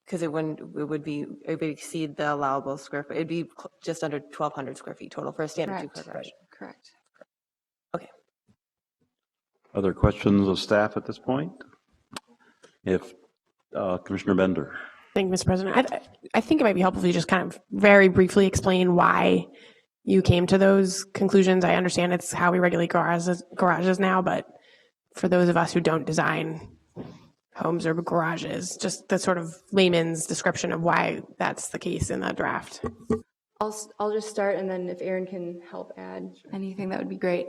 Because it would exceed the allowable square foot. It'd be just under 1,200 square feet total for a standard 2-car garage. Correct. Okay. Other questions of staff at this point? If Commissioner Bender. Thank you, Mr. President. I think it might be helpful if you just kind of very briefly explain why you came to those conclusions. I understand it's how we regulate garages now, but for those of us who don't design homes or garages, just the sort of layman's description of why that's the case in the draft. I'll just start, and then if Aaron can help add anything, that would be great.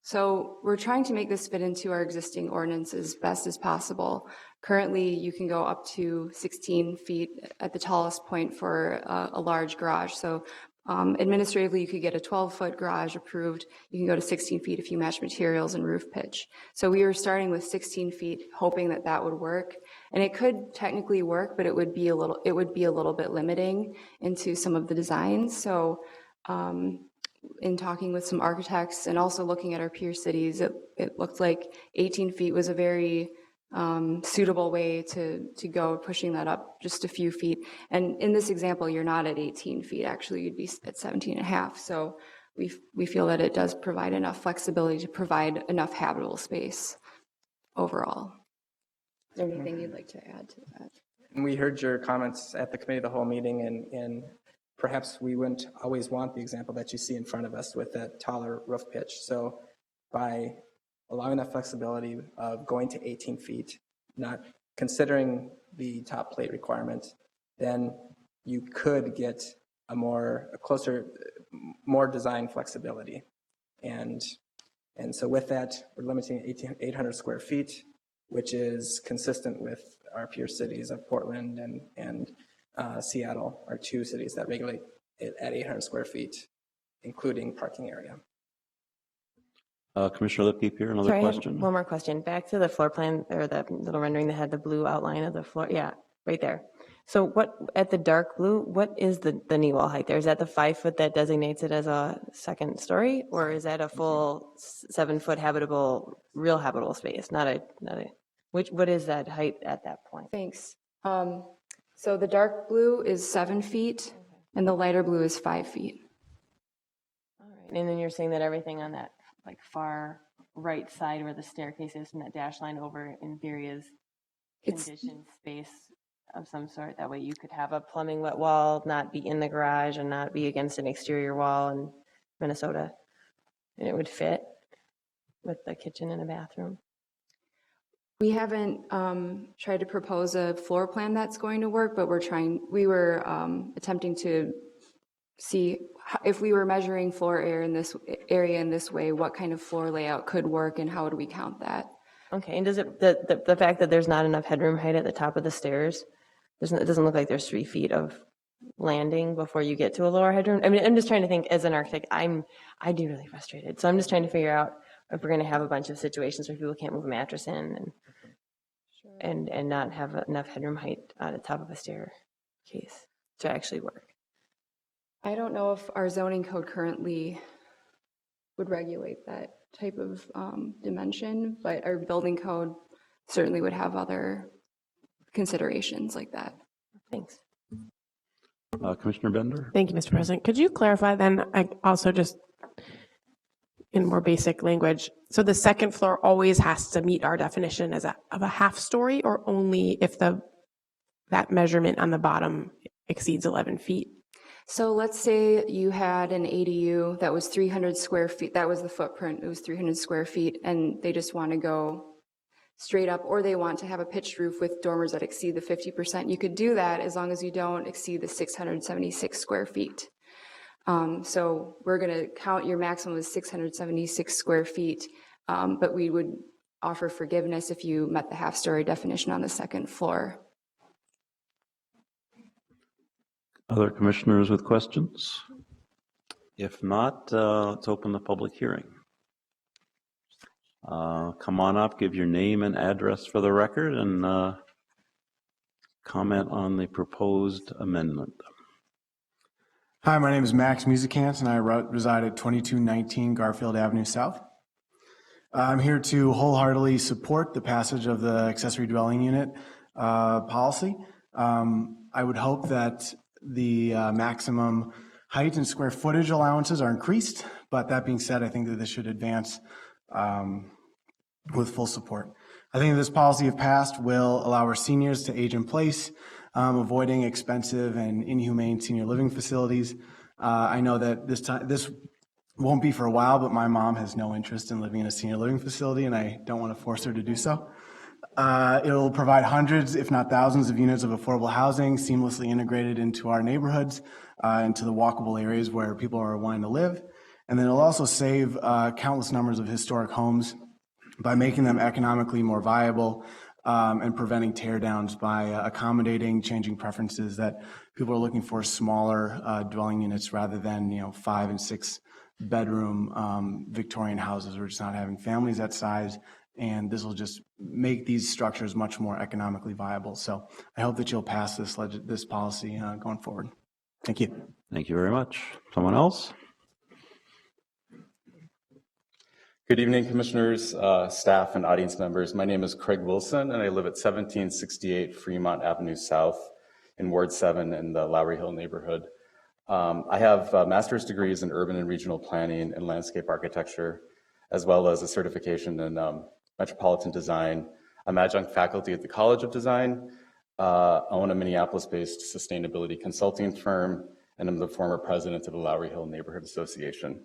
So we're trying to make this fit into our existing ordinance as best as possible. Currently, you can go up to 16 feet at the tallest point for a large garage. So administratively, you could get a 12-foot garage approved. You can go to 16 feet if you match materials and roof pitch. So we were starting with 16 feet, hoping that that would work. And it could technically work, but it would be a little bit limiting into some of the designs. So in talking with some architects and also looking at our peer cities, it looked like 18 feet was a very suitable way to go, pushing that up just a few feet. And in this example, you're not at 18 feet. Actually, you'd be at 17 and a half. So we feel that it does provide enough flexibility to provide enough habitable space overall. Is there anything you'd like to add to that? And we heard your comments at the committee of the whole meeting, and perhaps we wouldn't always want the example that you see in front of us with that taller roof pitch. So by allowing that flexibility of going to 18 feet, not considering the top plate requirement, then you could get more design flexibility. And so with that, we're limiting 800 square feet, which is consistent with our peer cities of Portland and Seattle, are two cities that regulate it at 800 square feet, including parking area. Commissioner Lipke here, another Sorry, question. I have one more question. Back to the floor plan, or the little rendering that had the blue outline of the floor. Yeah, right there. So what, at the dark blue, what is the knee wall height there? Is that the 5 foot that designates it as a second story? Or is that a full 7 foot real habitable space? What is that height at that point? Thanks. So the dark blue is 7 feet, and the lighter blue is 5 feet. All right. And then you're saying that everything on that like far right side where the staircase is from that dash line over in theory is conditioned space of some sort. That way you could have a plumbing wet wall, not be in the garage and not be against an exterior wall in Minnesota. And it would fit with the kitchen and a bathroom. We haven't tried to propose a floor plan that's going to work, but we were attempting to see if we were measuring floor area in this way, what kind of floor layout could work and how would we count that? Okay, and does it, the fact that there's not enough headroom height at the top of the stairs, it doesn't look like there's 3 feet of landing before you get to a lower headroom? I mean, I'm just trying to think, as an architect, I'd be really frustrated. So I'm just trying to figure out if we're going to have a bunch of situations where people can't move a mattress in and not have enough headroom height at the top of a staircase to actually work. I don't know if our zoning code currently would regulate that type of dimension, but our building code certainly would have other considerations like that. Thanks. Commissioner Bender? Thank you, Mr. President. Could you clarify then, also just in more basic language, so the second floor always has to meet our definition of a half story, or only if that measurement on the bottom exceeds 11 feet? So let's say you had an ADU that was 300 square feet, that was the footprint, it was 300 square feet, and they just want to go straight up, or they want to have a pitched roof with dormers that exceed the 50%. You could do that as long as you don't exceed the 676 square feet. So we're going to count your maximum as 676 square feet, but we would offer forgiveness if you met the half-story definition on the second floor. Other commissioners with questions? If not, let's open the public hearing. Come on up, give your name and address for the record, and comment on the proposed amendment. Hi, my name is Max Musicant, and I reside at 2219 Garfield Avenue South. I'm here to wholeheartedly support the passage of the accessory dwelling unit policy. I would hope that the maximum height and square footage allowances are increased, but that being said, I think that this should advance with full support. I think that this policy, if passed, will allow our seniors to age in place, avoiding expensive and inhumane senior living facilities. I know that this won't be for a while, but my mom has no interest in living in a senior living facility, and I don't want to force her to do so. It will provide hundreds, if not thousands, of units of affordable housing seamlessly integrated into our neighborhoods, into the walkable areas where people are wanting to live. And then it'll also save countless numbers of historic homes by making them economically more viable and preventing tear downs by accommodating changing preferences that people are looking for smaller dwelling units rather than 5 and 6 bedroom Victorian houses. We're just not having families that size, and this will just make these structures much more economically viable. So I hope that you'll pass this policy going forward. Thank you. Thank you very much. Someone else? Good evening, commissioners, staff, and audience members. My name is Craig Wilson, and I live at 1768 Fremont Avenue South in Ward 7 in the Lowry Hill neighborhood. I have master's degrees in urban and regional planning and landscape architecture, as well as a certification in metropolitan design. I'm adjunct faculty at the College of Design, own a Minneapolis-based sustainability consulting firm, and I'm the former president of the Lowry Hill Neighborhood Association.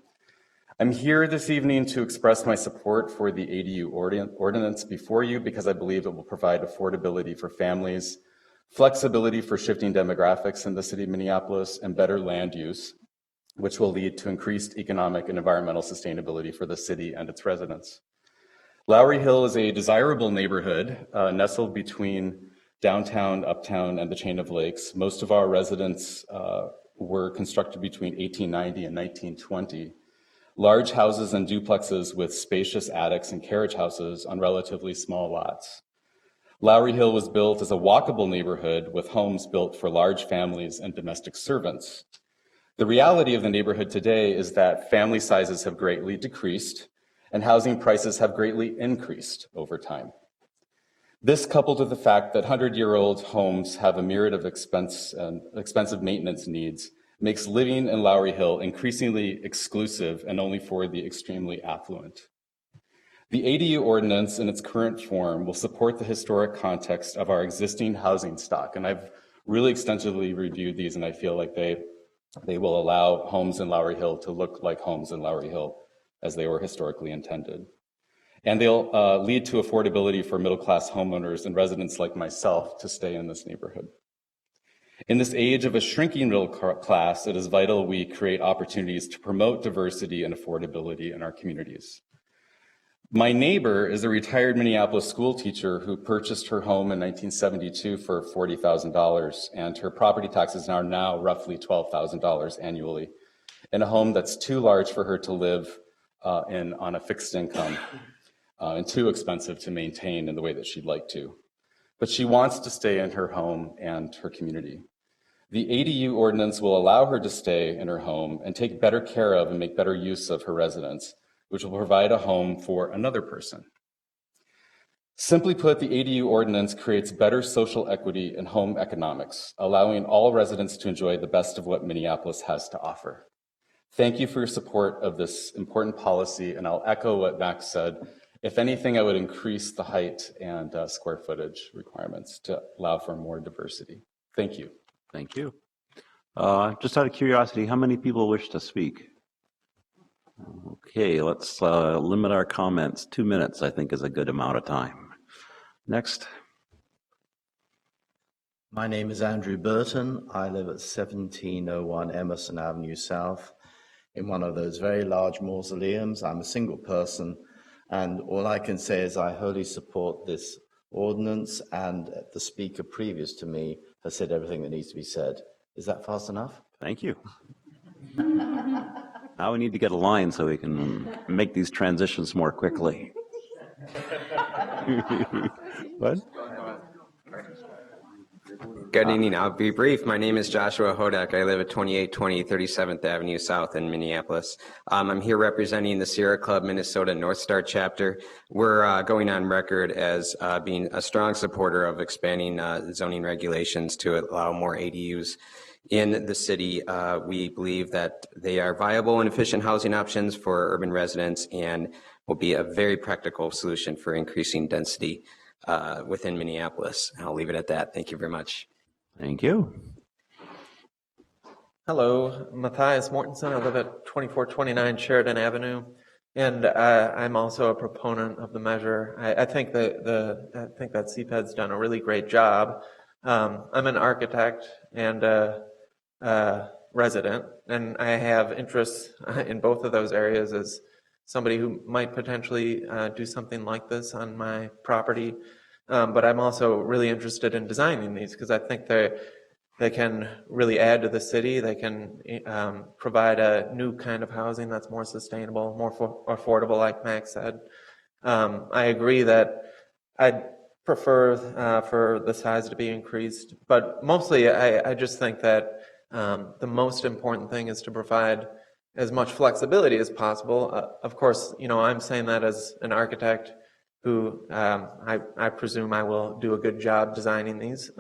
I'm here this evening to express my support for the ADU ordinance before you because I believe it will provide affordability for families, flexibility for shifting demographics in the city of Minneapolis, and better land use, which will lead to increased economic and environmental sustainability for the city and its residents. Lowry Hill is a desirable neighborhood nestled between downtown, uptown, and the chain of lakes. Most of our residents were constructed between 1890 and 1920. Large houses and duplexes with spacious attics and carriage houses on relatively small lots. Lowry Hill was built as a walkable neighborhood with homes built for large families and domestic servants. The reality of the neighborhood today is that family sizes have greatly decreased and housing prices have greatly increased over time. This, coupled with the fact that 100-year-old homes have a myriad of expensive maintenance needs, makes living in Lowry Hill increasingly exclusive and only for the extremely affluent. The ADU ordinance in its current form will support the historic context of our existing housing stock, and I've really extensively reviewed these, and I feel like they will allow homes in Lowry Hill to look like homes in Lowry Hill as they were historically intended. And they'll lead to affordability for middle-class homeowners and residents like myself to stay in this neighborhood. In this age of a shrinking middle class, it is vital we create opportunities to promote diversity and affordability in our communities. My neighbor is a retired Minneapolis school teacher who purchased her home in 1972 for $40,000, and her property taxes are now roughly $12,000 annually in a home that's too large for her to live in on a fixed income and too expensive to maintain in the way that she'd like to. But she wants to stay in her home and her community. The ADU ordinance will allow her to stay in her home and take better care of and make better use of her residence, which will provide a home for another person. Simply put, the ADU ordinance creates better social equity and home economics, allowing all residents to enjoy the best of what Minneapolis has to offer. Thank you for your support of this important policy, and I'll echo what Max said. If anything, I would increase the height and square footage requirements to allow for more diversity. Thank you. Thank you. Just out of curiosity, how many people wish to speak? Okay, let's limit our comments. 2 minutes, I think, is a good amount of time. Next. My name is Andrew Burton. I live at 1701 Emerson Avenue South in one of those very large mausoleums. I'm a single person, and all I can say is I wholly support this ordinance, and the speaker previous to me has said everything that needs to be said. Is that fast enough? Thank you. Now we need to get a line so we can make these transitions more quickly. What? Good evening. I'll be brief. My name is Joshua Hodak. I live at 2820 37th Avenue South in Minneapolis. I'm here representing the Sierra Club Minnesota North Star chapter. We're going on record as being a strong supporter of expanding zoning regulations to allow more ADUs in the city. We believe that they are viable and efficient housing options for urban residents and will be a very practical solution for increasing density within Minneapolis. I'll leave it at that. Thank you very much. Thank you. Hello, Matthias Mortensen. I live at 2429 Sheridan Avenue, and I'm also a proponent of the measure. I think that CPED's done a really great job. I'm an architect and a resident, and I have interests in both of those areas as somebody who might potentially do something like this on my property. But I'm also really interested in designing these because I think they can really add to the city. They can provide a new kind of housing that's more sustainable, more affordable, like Max said. I agree that I'd prefer for the size to be increased, but mostly I just think that the most important thing is to provide as much flexibility as possible. Of course, I'm saying that as an architect who I presume I will do a good job designing these.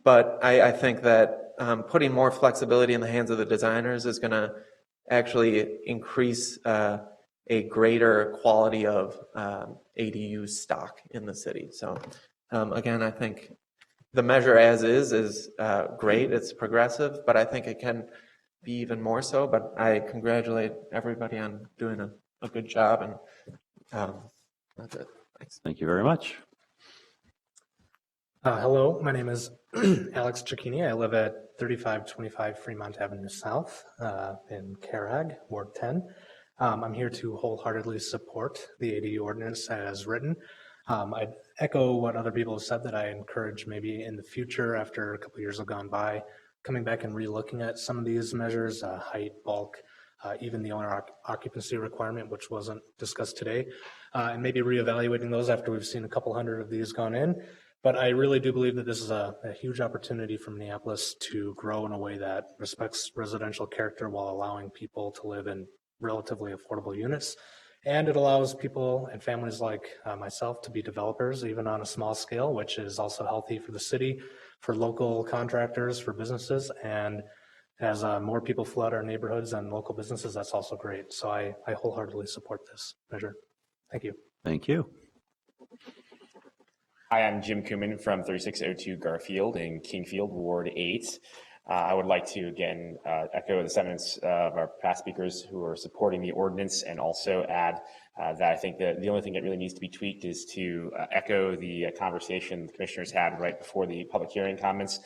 But I think that putting more flexibility in the hands of the designers is going to actually increase a greater quality of ADU stock in the city. So again, I think the measure as is great. It's progressive, but I think it can be even more so. But I congratulate everybody on doing a good job, and that's it. Thanks. Thank you very much. Hello, my name is Alex Cicchini. I live at 3525 Fremont Avenue South in Carag, Ward 10. I'm here to wholeheartedly support the ADU ordinance as written. I'd echo what other people have said, that I encourage maybe in the future, after a couple of years have gone by, coming back and relooking at some of these measures, height, bulk, even the owner occupancy requirement, which wasn't discussed today, and maybe reevaluating those after we've seen a couple hundred of these gone in. But I really do believe that this is a huge opportunity for Minneapolis to grow in a way that respects residential character while allowing people to live in relatively affordable units. And it allows people and families like myself to be developers, even on a small scale, which is also healthy for the city, for local contractors, for businesses. And as more people flood our neighborhoods and local businesses, that's also great. So I wholeheartedly support this measure. Thank you. Thank you. Hi, I'm Jim Kuman from 3602 Garfield in Kingfield, Ward 8. I would like to, again, echo the sentiments of our past speakers who are supporting the ordinance, and also add that I think that the only thing that really needs to be tweaked is to echo the conversation the commissioners had right before the public hearing comments,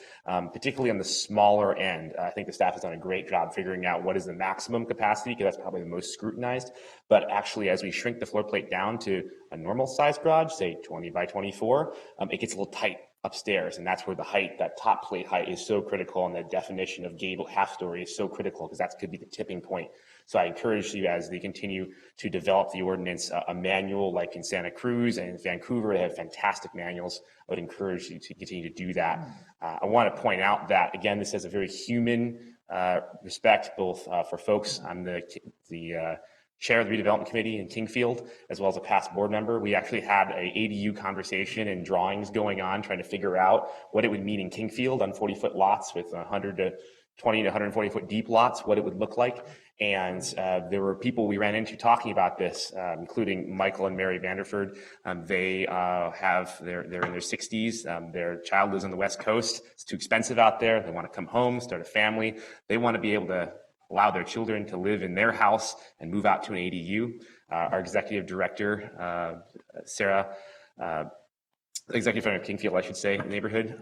particularly on the smaller end. I think the staff has done a great job figuring out what is the maximum capacity, because that's probably the most scrutinized. But actually, as we shrink the floor plate down to a normal size garage, say 20 by 24, it gets a little tight upstairs, and that's where the height, that top plate height, is so critical, and the definition of gable half story is so critical, because that could be the tipping point. So I encourage you, as they continue to develop the ordinance, a manual like in Santa Cruz and Vancouver, they have fantastic manuals. I would encourage you to continue to do that. I want to point out that, again, this has a very human respect, both for folks. I'm the chair of the redevelopment committee in Kingfield, as well as a past board member. We actually had a ADU conversation and drawings going on, trying to figure out what it would mean in Kingfield on 40-foot lots with 100 to 20 to 140 foot deep lots, what it would look like. And there were people we ran into talking about this, including Michael and Mary Vanderford. They're in their 60s. Their child lives on the West Coast. It's too expensive out there. They want to come home, start a family. They want to be able to allow their children to live in their house and move out to an ADU. Our executive director, Sarah, executive director of Kingfield, I should say, neighborhood.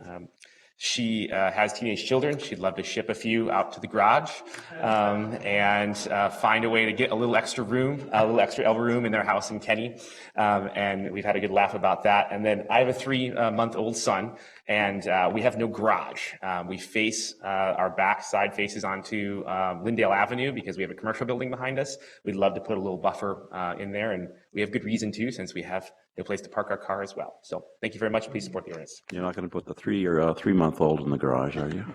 She has teenage children. She'd love to ship a few out to the garage and find a way to get a little extra room, a little extra elbow room in their house in Kenny. And we've had a good laugh about that. And then I have a 3-month-old son, and we have no garage. We face, our back side faces onto Lyndale Avenue because we have a commercial building behind us. We'd love to put a little buffer in there, and we have good reason to, since we have no place to park our car as well. So thank you very much. Please support the ordinance. You're not going to put the 3 or 3-month-old in the garage, are you?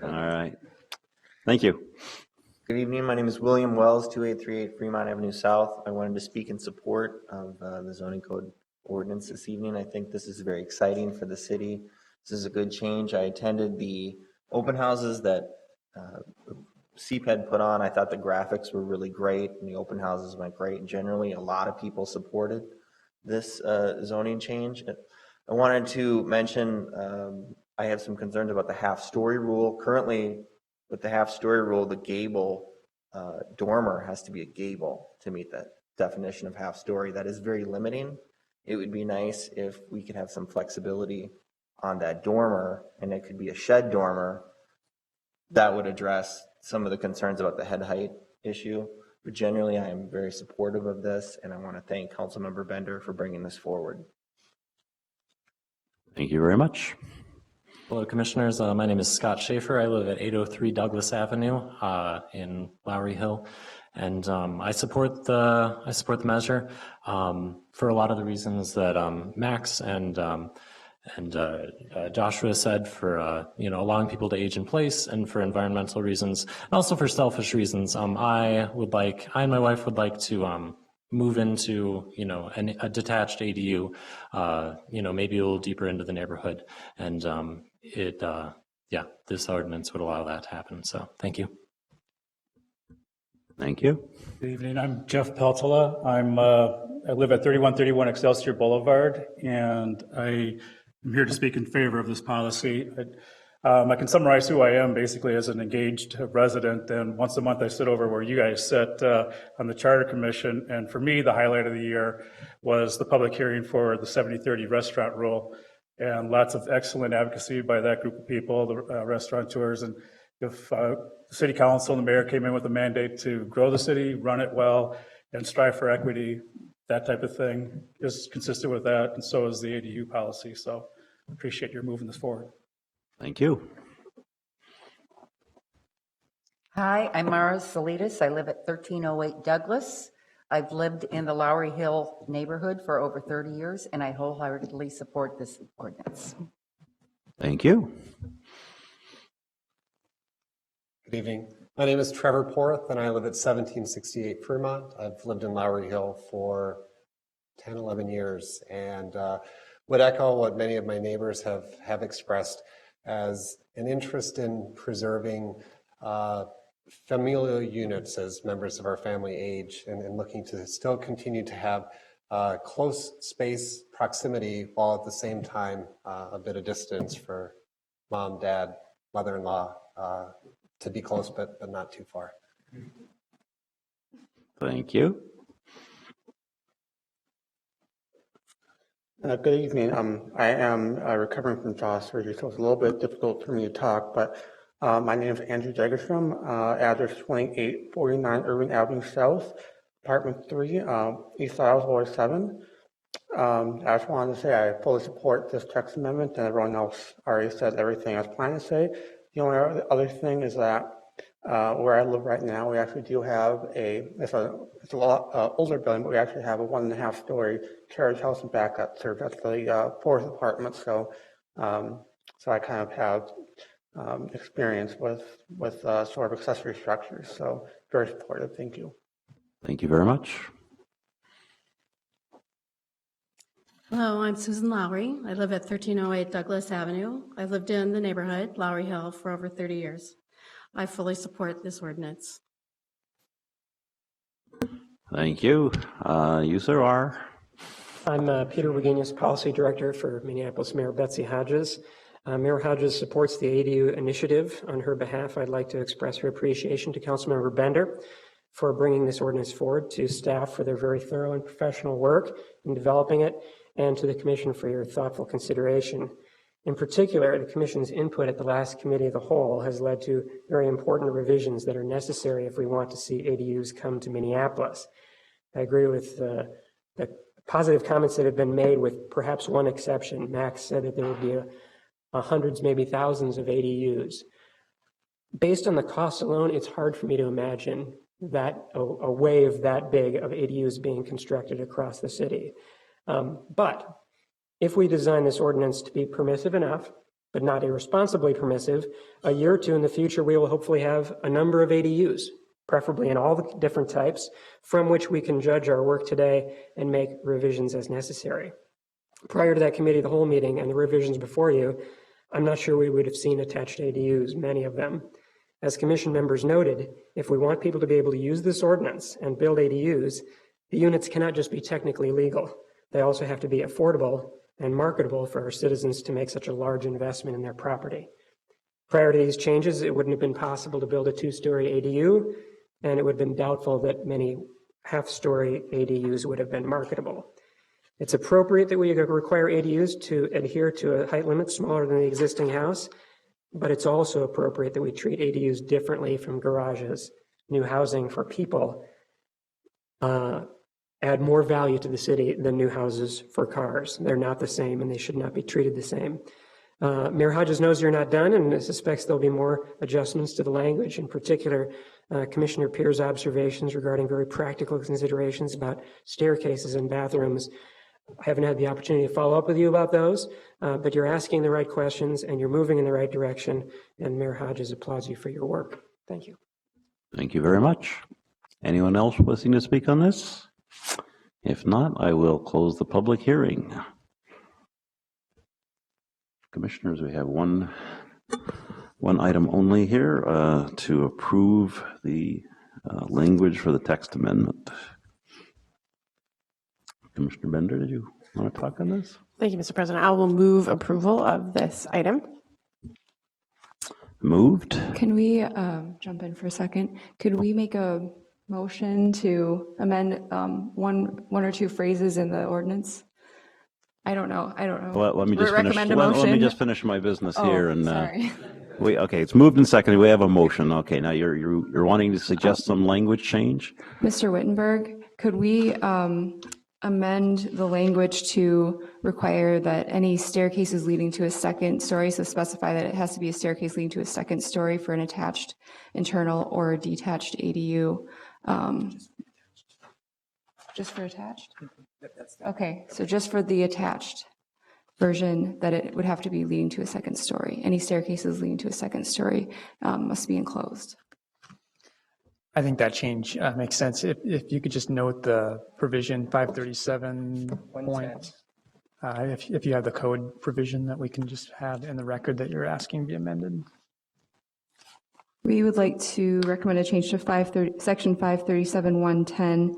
All right. Thank you. Good evening. My name is William Wells, 2838 Fremont Avenue South. I wanted to speak in support of the zoning code ordinance this evening. I think this is very exciting for the city. This is a good change. I attended the open houses that CPED put on. I thought the graphics were really great and the open houses went great. And generally, a lot of people supported this zoning change. I wanted to mention I have some concerns about the half-story rule. Currently, with the half-story rule, the gable dormer has to be a gable to meet that definition of half-story. That is very limiting. It would be nice if we could have some flexibility on that dormer, and it could be a shed dormer that would address some of the concerns about the head height issue. But generally, I am very supportive of this, and I want to thank Councilmember Bender for bringing this forward. Thank you very much. Hello, Commissioners. My name is Scott Schaefer. I live at 803 Douglas Avenue in Lowry Hill, and I support the measure for a lot of the reasons that Max and Joshua said, for allowing people to age in place, and for environmental reasons, and also for selfish reasons. I and my wife would like to move into a detached ADU, maybe a little deeper into the neighborhood, and this ordinance would allow that to happen. So thank you. Thank you. Good evening. I'm Jeff Peltola. I live at 3131 Excelsior Boulevard, and I am here to speak in favor of this policy. I can summarize who I am basically as an engaged resident, and once a month I sit over where you guys sit on the Charter Commission, and for me the highlight of the year was the public hearing for the 70/30 restaurant rule, and lots of excellent advocacy by that group of people, the restaurateurs. And if the city council and the mayor came in with a mandate to grow the city, run it well, and strive for equity, that type of thing is consistent with that, and so is the ADU policy. So I appreciate your moving this forward. Thank you. Hi, I'm Mara Salidas. I live at 1308 Douglas. I've lived in the Lowry Hill neighborhood for over 30 years, and I wholeheartedly support this ordinance. Thank you. Good evening. My name is Trevor Porth, and I live at 1768 Fremont. I've lived in Lowry Hill for 10, 11 years, and would echo what many of my neighbors have expressed as an interest in preserving familial units as members of our family age, and looking to still continue to have close space proximity while at the same time a bit of distance for mom, dad, mother-in-law to be close but not too far. Thank you. Good evening. I am recovering from jaw surgery, so it's a little bit difficult for me to talk, but my name is Andrew Jagerstrom, address 2849 Irving Avenue South, apartment 3, East Isles, Ward 7. I just wanted to say I fully support this text amendment, and everyone else already said everything I was planning to say. The only other thing is that where I live right now, we actually do have it's a lot older building, but we actually have a 1.5-story carriage house in back that serves as the fourth apartment. So, so I kind of have experience with sort of accessory structures. So very supportive. Thank you. Thank you very much. Hello, I'm Susan Lowry. I live at 1308 Douglas Avenue. I've lived in the neighborhood, Lowry Hill, for over 30 years. I fully support this ordinance. Thank you. You, sir, are? I'm Peter Wagenius, Policy Director for Minneapolis Mayor Betsy Hodges. Mayor Hodges supports the ADU initiative. On her behalf, I'd like to express her appreciation to Councilmember Bender for bringing this ordinance forward, to staff for their very thorough and professional work in developing it, and to the Commission for your thoughtful consideration. In particular, the Commission's input at the last Committee of the Whole has led to very important revisions that are necessary if we want to see ADUs come to Minneapolis. I agree with the positive comments that have been made, with perhaps one exception. Max said that there would be hundreds, maybe thousands of ADUs. Based on the cost alone, it's hard for me to imagine that a wave that big of ADUs being constructed across the city. But if we design this ordinance to be permissive enough, but not irresponsibly permissive, a year or two in the future, we will hopefully have a number of ADUs, preferably in all the different types, from which we can judge our work today and make revisions as necessary. Prior to that Committee of the Whole meeting and the revisions before you, I'm not sure we would have seen attached ADUs, many of them. As Commission members noted, if we want people to be able to use this ordinance and build ADUs, the units cannot just be technically legal. They also have to be affordable and marketable for our citizens to make such a large investment in their property. Prior to these changes, it wouldn't have been possible to build a two-story ADU, and it would have been doubtful that many half-story ADUs would have been marketable. It's appropriate that we require ADUs to adhere to a height limit smaller than the existing house, but it's also appropriate that we treat ADUs differently from garages. New housing for people add more value to the city than new houses for cars. They're not the same, and they should not be treated the same. Mayor Hodges knows you're not done, and suspects there'll be more adjustments to the language. In particular, Commissioner Pierce's observations regarding very practical considerations about staircases and bathrooms. I haven't had the opportunity to follow up with you about those, but you're asking the right questions and you're moving in the right direction, and Mayor Hodges applauds you for your work. Thank you. Thank you very much. Anyone else wishing to speak on this? If not, I will close the public hearing. Commissioners, we have one item only here to approve the language for the text amendment. Commissioner Bender, did you want to talk on this? Thank you, Mr. President. I will move approval of this item. Moved. Can we jump in for a second? Could we make a motion to amend one or two phrases in the ordinance? I don't know. Well, let me just finish. Recommend a Let motion. me just finish my business here. And sorry. okay, it's moved and seconded. We have a motion. Okay, now you're wanting to suggest some language change? Mr. Wittenberg, could we amend the language to require that any staircases leading to a second story, so specify that it has to be a staircase leading to a second story for an attached internal or detached ADU? Just for attached? Okay, so just for the attached version, that it would have to be leading to a second story. Any staircases leading to a second story must be enclosed. I think that change makes sense. If you could just note the provision 537 point, if you have the code provision that we can just have in the record that you're asking be amended. We would like to recommend a change to section 537.110,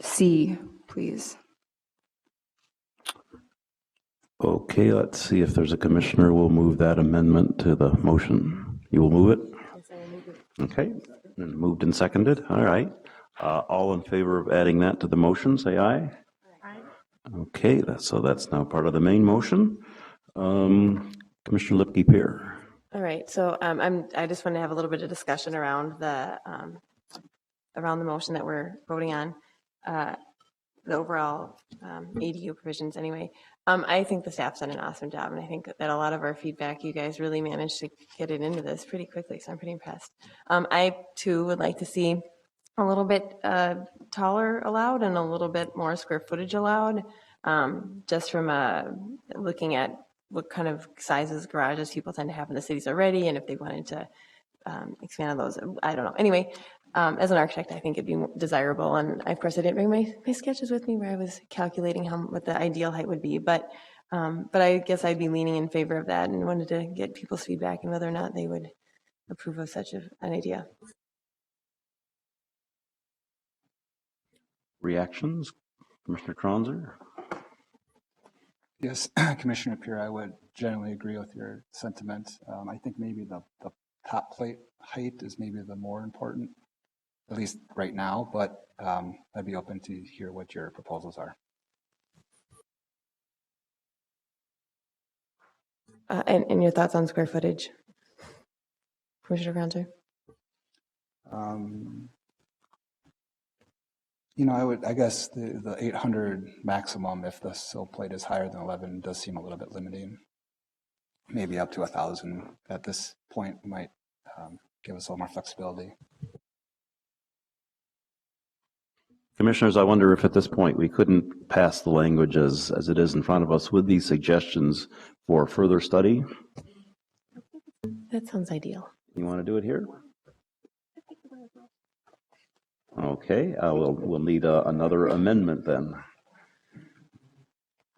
8C, please. Okay, let's see if there's a commissioner who will move that amendment to the motion. You will move it? Okay, and moved and seconded. All right. All in favor of adding that to the motion, say aye. Aye. Okay, so that's now part of the main motion. Commissioner Lipke-Peer. All right, so I just want to have a little bit of discussion around the motion that we're voting on, the overall ADU provisions anyway. I think the staff's done an awesome job, and I think that a lot of our feedback, you guys really managed to get it into this pretty quickly, so I'm pretty impressed. I, too, would like to see a little bit taller allowed and a little bit more square footage allowed, just from looking at what kind of sizes garages people tend to have in the cities already, and if they wanted to expand on those, I don't know. Anyway, As an architect, I think it'd be more desirable, and of course, I didn't bring my sketches with me where I was calculating what the ideal height would be, but I guess I'd be leaning in favor of that and wanted to get people's feedback and whether or not they would approve of such an idea. Reactions? Commissioner Kronzer? Yes, Commissioner Peer, I would generally agree with your sentiment. I think maybe the top plate height is maybe the more important, at least right now, but I'd be open to hear what your proposals are. And your thoughts on square footage, Commissioner Kronzer? You know, I guess the 800 maximum, if the sill plate is higher than 11, does seem a little bit limiting. Maybe up to 1,000 at this point might give us a little more flexibility. Commissioners, I wonder if at this point we couldn't pass the language as it is in front of us with these suggestions for further study. That sounds ideal. You want to do it here? Okay, we'll need another amendment then,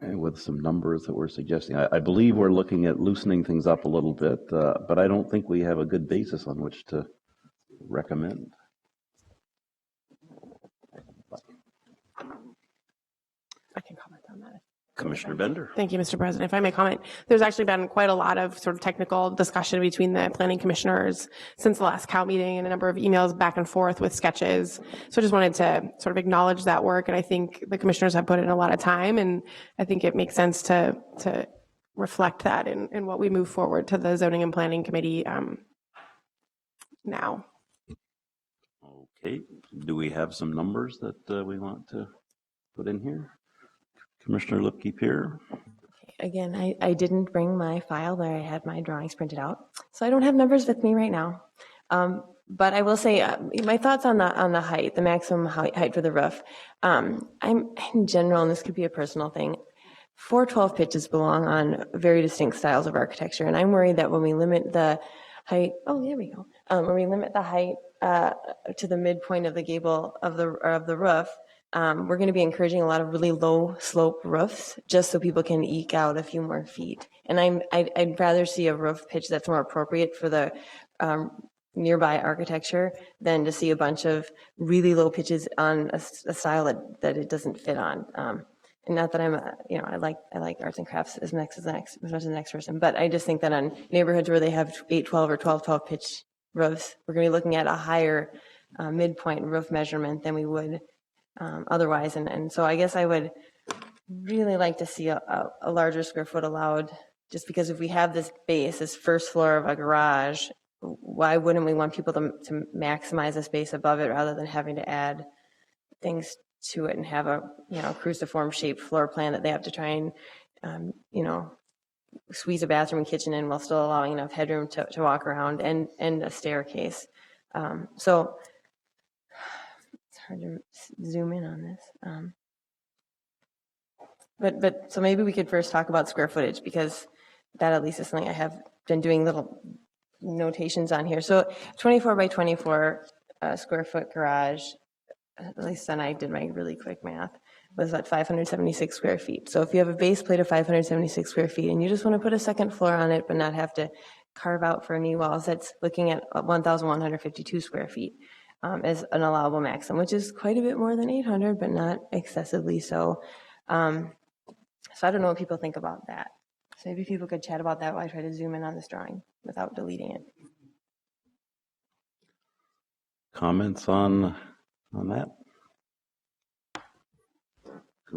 and with some numbers that we're suggesting. I believe we're looking at loosening things up a little bit, but I don't think we have a good basis on which to recommend. I can comment on that. Commissioner Bender. Thank you, Mr. President. If I may comment, there's actually been quite a lot of sort of technical discussion between the planning commissioners since the last COW meeting and a number of emails back and forth with sketches. So I just wanted to sort of acknowledge that work. And I think the commissioners have put in a lot of time, and I think it makes sense to reflect that in what we move forward to the Zoning and Planning Committee now. Okay, do we have some numbers that we want to put in here? Commissioner Lipke-Peer. Again, I didn't bring my file where I had my drawings printed out, so I don't have numbers with me right now. But I will say my thoughts on the height, the maximum height for the roof. I'm in general, and this could be a personal thing, 412 pitches belong on very distinct styles of architecture, and I'm worried that when we limit the height, when we limit the height to the midpoint of the gable of the roof, we're going to be encouraging a lot of really low slope roofs just so people can eke out a few more feet. And I'd rather see a roof pitch that's more appropriate for the nearby architecture than to see a bunch of really low pitches on a style that it doesn't fit on. And not that I'm, I like arts and crafts as much as the next person, but I just think that on neighborhoods where they have 812 or 1212 pitch roofs, we're going to be looking at a higher midpoint roof measurement than we would otherwise. And so I guess I would really like to see a larger square foot allowed, just because if we have this base, this first floor of a garage, why wouldn't we want people to maximize the space above it rather than having to add things to it and have a cruciform shaped floor plan that they have to try and squeeze a bathroom and kitchen in while still allowing enough headroom to walk around and a staircase. So it's hard to zoom in on this. But so maybe we could first talk about square footage, because that at least is something I have been doing little notations on here. So 24 by 24 square foot garage, at least then I did my really quick math, was at 576 square feet. So if you have a base plate of 576 square feet and you just want to put a second floor on it but not have to carve out for knee walls, that's looking at 1,152 square feet as an allowable maximum, which is quite a bit more than 800, but not excessively so. So I don't know what people think about that. So maybe people could chat about that while I try to zoom in on this drawing without deleting it. Comments on that?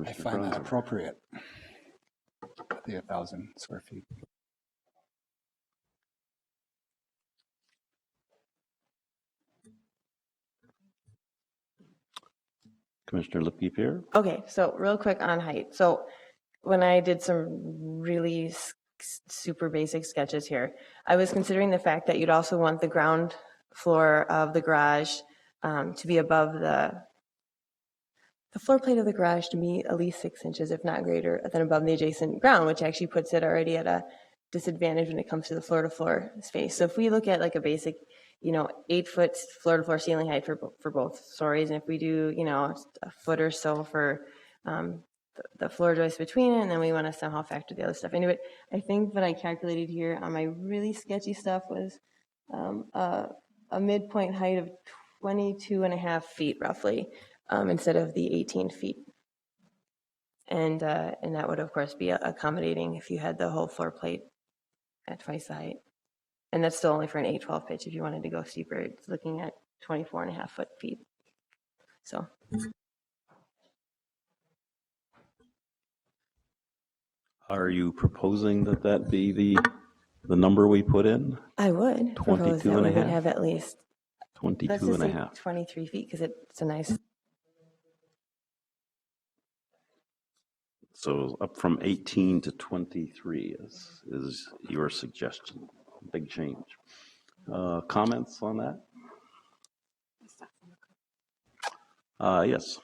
I find that appropriate, the 1,000 square feet. Commissioner Lipke-Peer? Okay, so real quick on height. So when I did some really super basic sketches here, I was considering the fact that you'd also want the ground floor of the garage to be above the floor plate of the garage to be at least 6 inches, if not greater, than above the adjacent ground, which actually puts it already at a disadvantage when it comes to the floor-to-floor space. So if we look at like a basic 8-foot floor to floor ceiling height for both stories. And if we do, a foot or so for the floor joist between it, and then we want to somehow factor the other stuff into it. I think what I calculated here on my really sketchy stuff was a midpoint height of 22.5 feet roughly, instead of the 18 feet. And that would, of course, be accommodating if you had the whole floor plate at twice the height. And that's still only for an 8-12 pitch. If you wanted to go steeper, it's looking at 24.5 feet. So. Are you proposing that that be the number we put in? I would propose that we would have at least 22 and a half. 23 feet, because it's a nice. So up from 18 to 23 is your suggestion. Big change. Comments on that? Yes.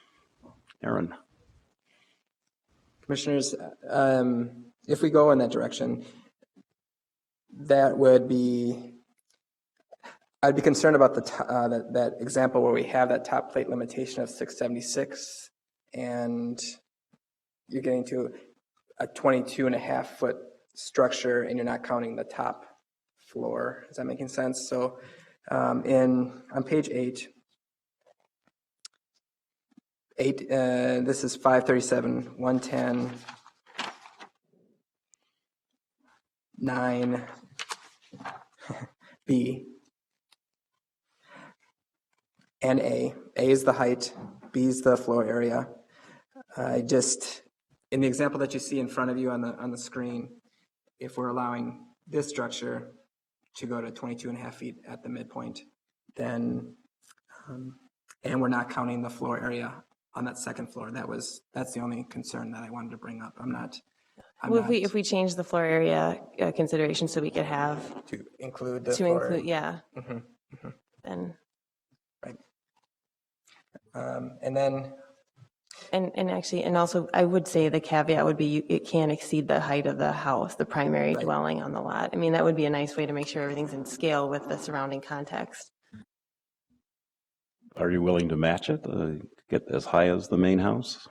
Aaron. Commissioners, if we go in that direction, that would be, I'd be concerned about that example where we have that top plate limitation of 676, and you're getting to a 22.5-foot structure, and you're not counting the top floor. Is that making sense? So on page 8, this is 537, 110, 9, B, and A. A is the height, B is the floor area. In the example that you see in front of you on the screen, if we're allowing this structure to go to 22.5 feet at the midpoint, then, and we're not counting the floor area on that second floor. That's the only concern that I wanted to bring up. If we change the floor area consideration so we could have to include the floor area. Yeah. Mm-hmm. Mm-hmm. Then. Right. And then. And also, I would say the caveat would be it can't exceed the height of the house, the primary dwelling on the lot. I mean, that would be a nice way to make sure everything's in scale with the surrounding context. Are you willing to match it, get as high as the main house,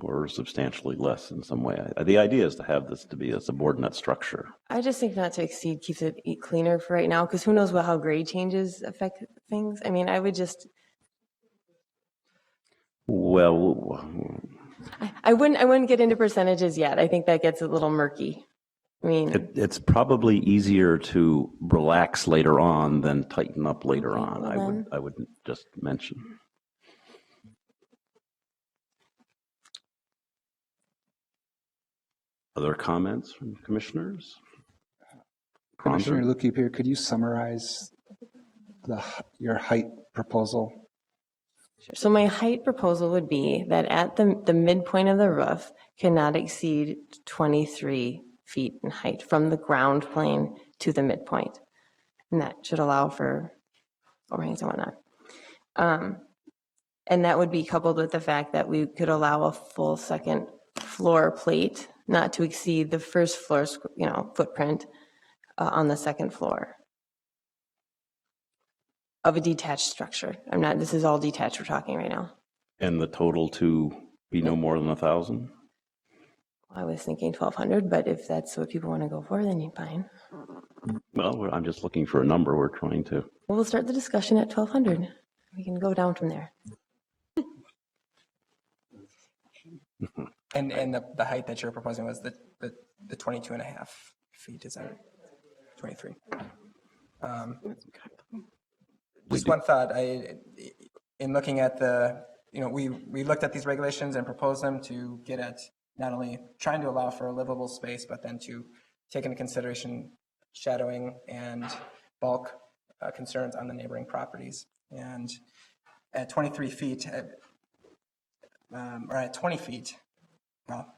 or substantially less in some way? The idea is to have this to be a subordinate structure. I just think not to exceed keeps it cleaner for right now, because who knows how grade changes affect things. I mean, I would just. Well, I wouldn't get into percentages yet. I think that gets a little murky. I mean, it's probably easier to relax later on than tighten up later on. I would just mention. Other comments from commissioners? Commissioner Lukey here, could you summarize your height proposal? Sure. So my height proposal would be that at the midpoint of the roof cannot exceed 23 feet in height from the ground plane to the midpoint. And that should allow for overhangs and whatnot. And that would be coupled with the fact that we could allow a full second floor plate not to exceed the first floor's footprint on the second floor of a detached structure. This is all detached we're talking right now. And the total to be no more than 1,000? I was thinking 1,200, but if that's what people want to go for, then you're fine. Well, I'm just looking for a number. We're trying to. Well, we'll start the discussion at 1,200. We can go down from there. And the height that you're proposing was the 22.5 feet, is that 23? Just one thought, in looking at we looked at these regulations and proposed them to get at not only trying to allow for a livable space, but then to take into consideration shadowing and bulk concerns on the neighboring properties. And at 23 feet, or at 20 feet, well,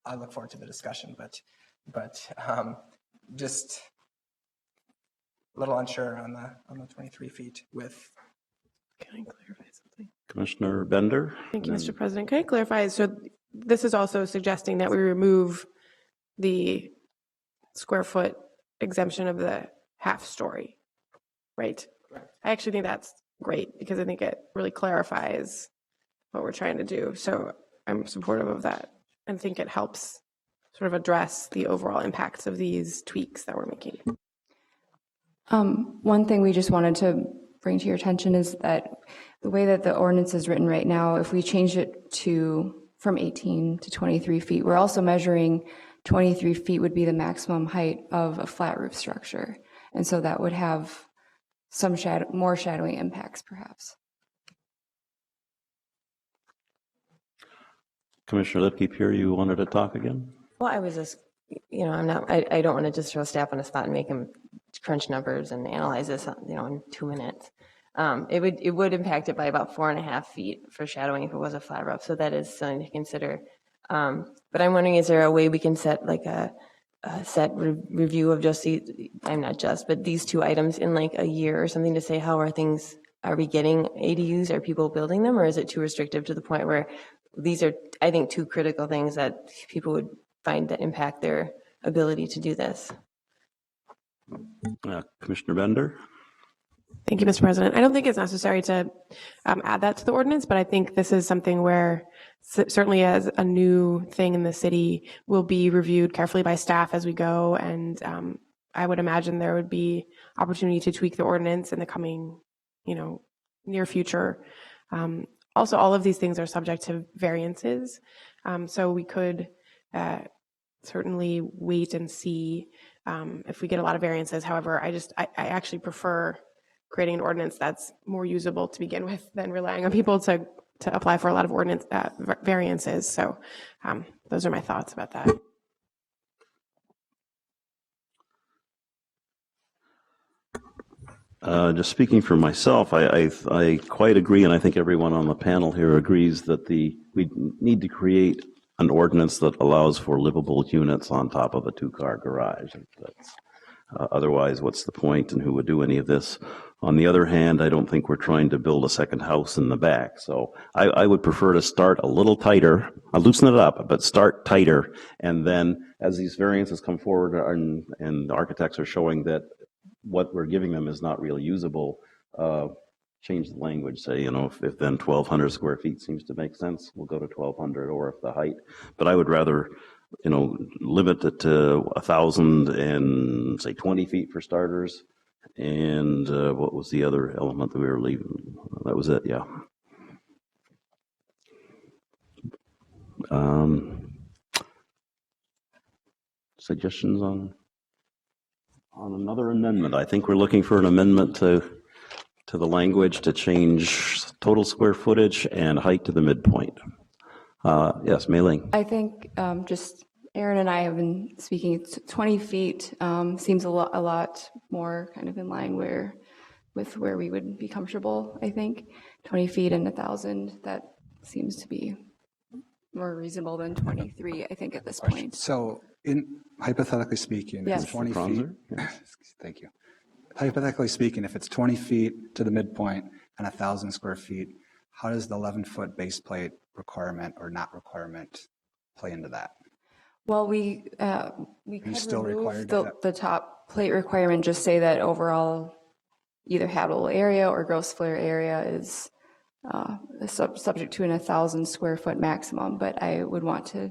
I look forward to the discussion, but just a little unsure on the 23 feet with. Can I clarify something? Commissioner Bender? Thank you, Mr. President. Can I clarify? So this is also suggesting that we remove the square foot exemption of the half story, right? I actually think that's great because I think it really clarifies what we're trying to do. So I'm supportive of that and think it helps sort of address the overall impacts of these tweaks that we're making. One thing we just wanted to bring to your attention is that the way that the ordinance is written right now, if we change it from 18 to 23 feet, we're also measuring 23 feet would be the maximum height of a flat roof structure. And so that would have some more shadowing impacts perhaps. Commissioner Lipke, here you wanted to talk again? Well, I was just, I don't want to just throw staff on a spot and make them crunch numbers and analyze this, in 2 minutes. It would impact it by about 4.5 feet for shadowing if it was a flat roof. So that is something to consider. But I'm wondering, is there a way we can set like a set review of just but these two items in like a year or something to say how are we getting ADUs? Are people building them, or is it too restrictive to the point where these are, I think, two critical things that people would find that impact their ability to do this? Commissioner Bender? Thank you, Mr. President. I don't think it's necessary to add that to the ordinance, but I think this is something where certainly as a new thing in the city will be reviewed carefully by staff as we go. And I would imagine there would be opportunity to tweak the ordinance in the coming, near future. Also, all of these things are subject to variances. So we could certainly wait and see if we get a lot of variances. However, I actually prefer creating an ordinance that's more usable to begin with than relying on people to apply for a lot of ordinance variances. So those are my thoughts about that. Just speaking for myself, I quite agree, and I think everyone on the panel here agrees that we need to create an ordinance that allows for livable units on top of a two-car garage. Otherwise, what's the point, and who would do any of this? On the other hand, I don't think we're trying to build a second house in the back. So I would prefer to start a little tighter. I'll loosen it up, but start tighter. And then as these variances come forward and the architects are showing that what we're giving them is not really usable, change the language. Say, if then 1,200 square feet seems to make sense, we'll go to 1,200, or if the height. But I would rather, limit it to 1,000 and say 20 feet for starters. And what was the other element that we were leaving? That was it, yeah. Suggestions on another amendment? I think we're looking for an amendment to the language to change total square footage and height to the midpoint. Yes, Mei-Ling. I think just Aaron and I have been speaking. 20 feet seems a lot more kind of in line with where we would be comfortable. I think 20 feet and 1,000, that seems to be more reasonable than 23. I think at this point. So, hypothetically speaking, yes. If it's 20 feet. Thank you. Hypothetically speaking, if it's 20 feet to the midpoint and 1,000 square feet, how does the 11-foot base plate requirement or not requirement play into that? Well, we could still remove required the top plate requirement, just say that overall either habitable area or gross floor area is subject to an 1,000 square foot maximum, but I would want to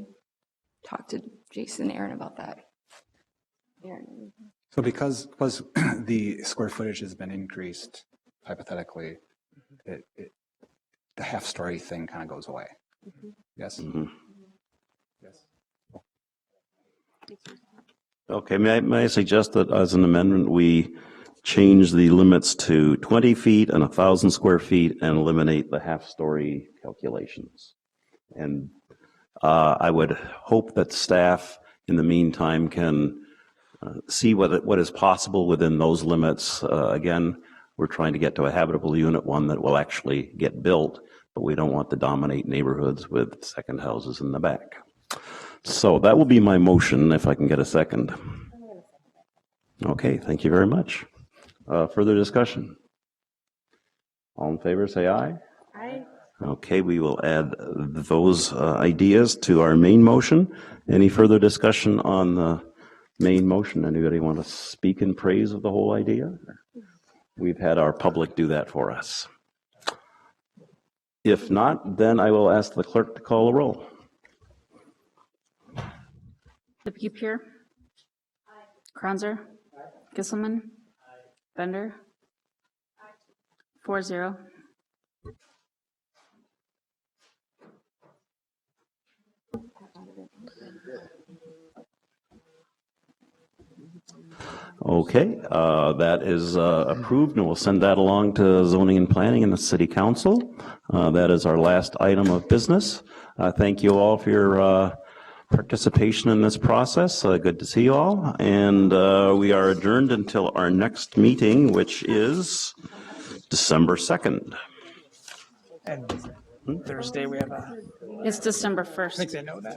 talk to Jason and Aaron about that. Aaron. So because the square footage has been increased, hypothetically, the half-story thing kind of goes away. Mm-hmm. Yes? Mm-hmm. Yes. Okay, may I suggest that as an amendment, we change the limits to 20 feet and 1,000 square feet and eliminate the half-story calculations. And I would hope that staff, in the meantime, can see what is possible within those limits. Again, we're trying to get to a habitable unit, one that will actually get built, but we don't want to dominate neighborhoods with second houses in the back. So that will be my motion, if I can get a second. Okay, thank you very much. Further discussion? All in favor, say aye. Aye. Okay, we will add those ideas to our main motion. Any further discussion on the main motion? Anybody want to speak in praise of the whole idea? We've had our public do that for us. If not, then I will ask the clerk to call a roll. Lipke Pier. Kranzer. Gisselman. Bender. 4-0. Okay, that is approved, and we'll send that along to zoning and planning and the city council. That is our last item of business. Thank you all for your participation in this process. Good to see you all. And we are adjourned until our next meeting, which is December 2nd. And Thursday, we have a, It's December I think 1st. they know that.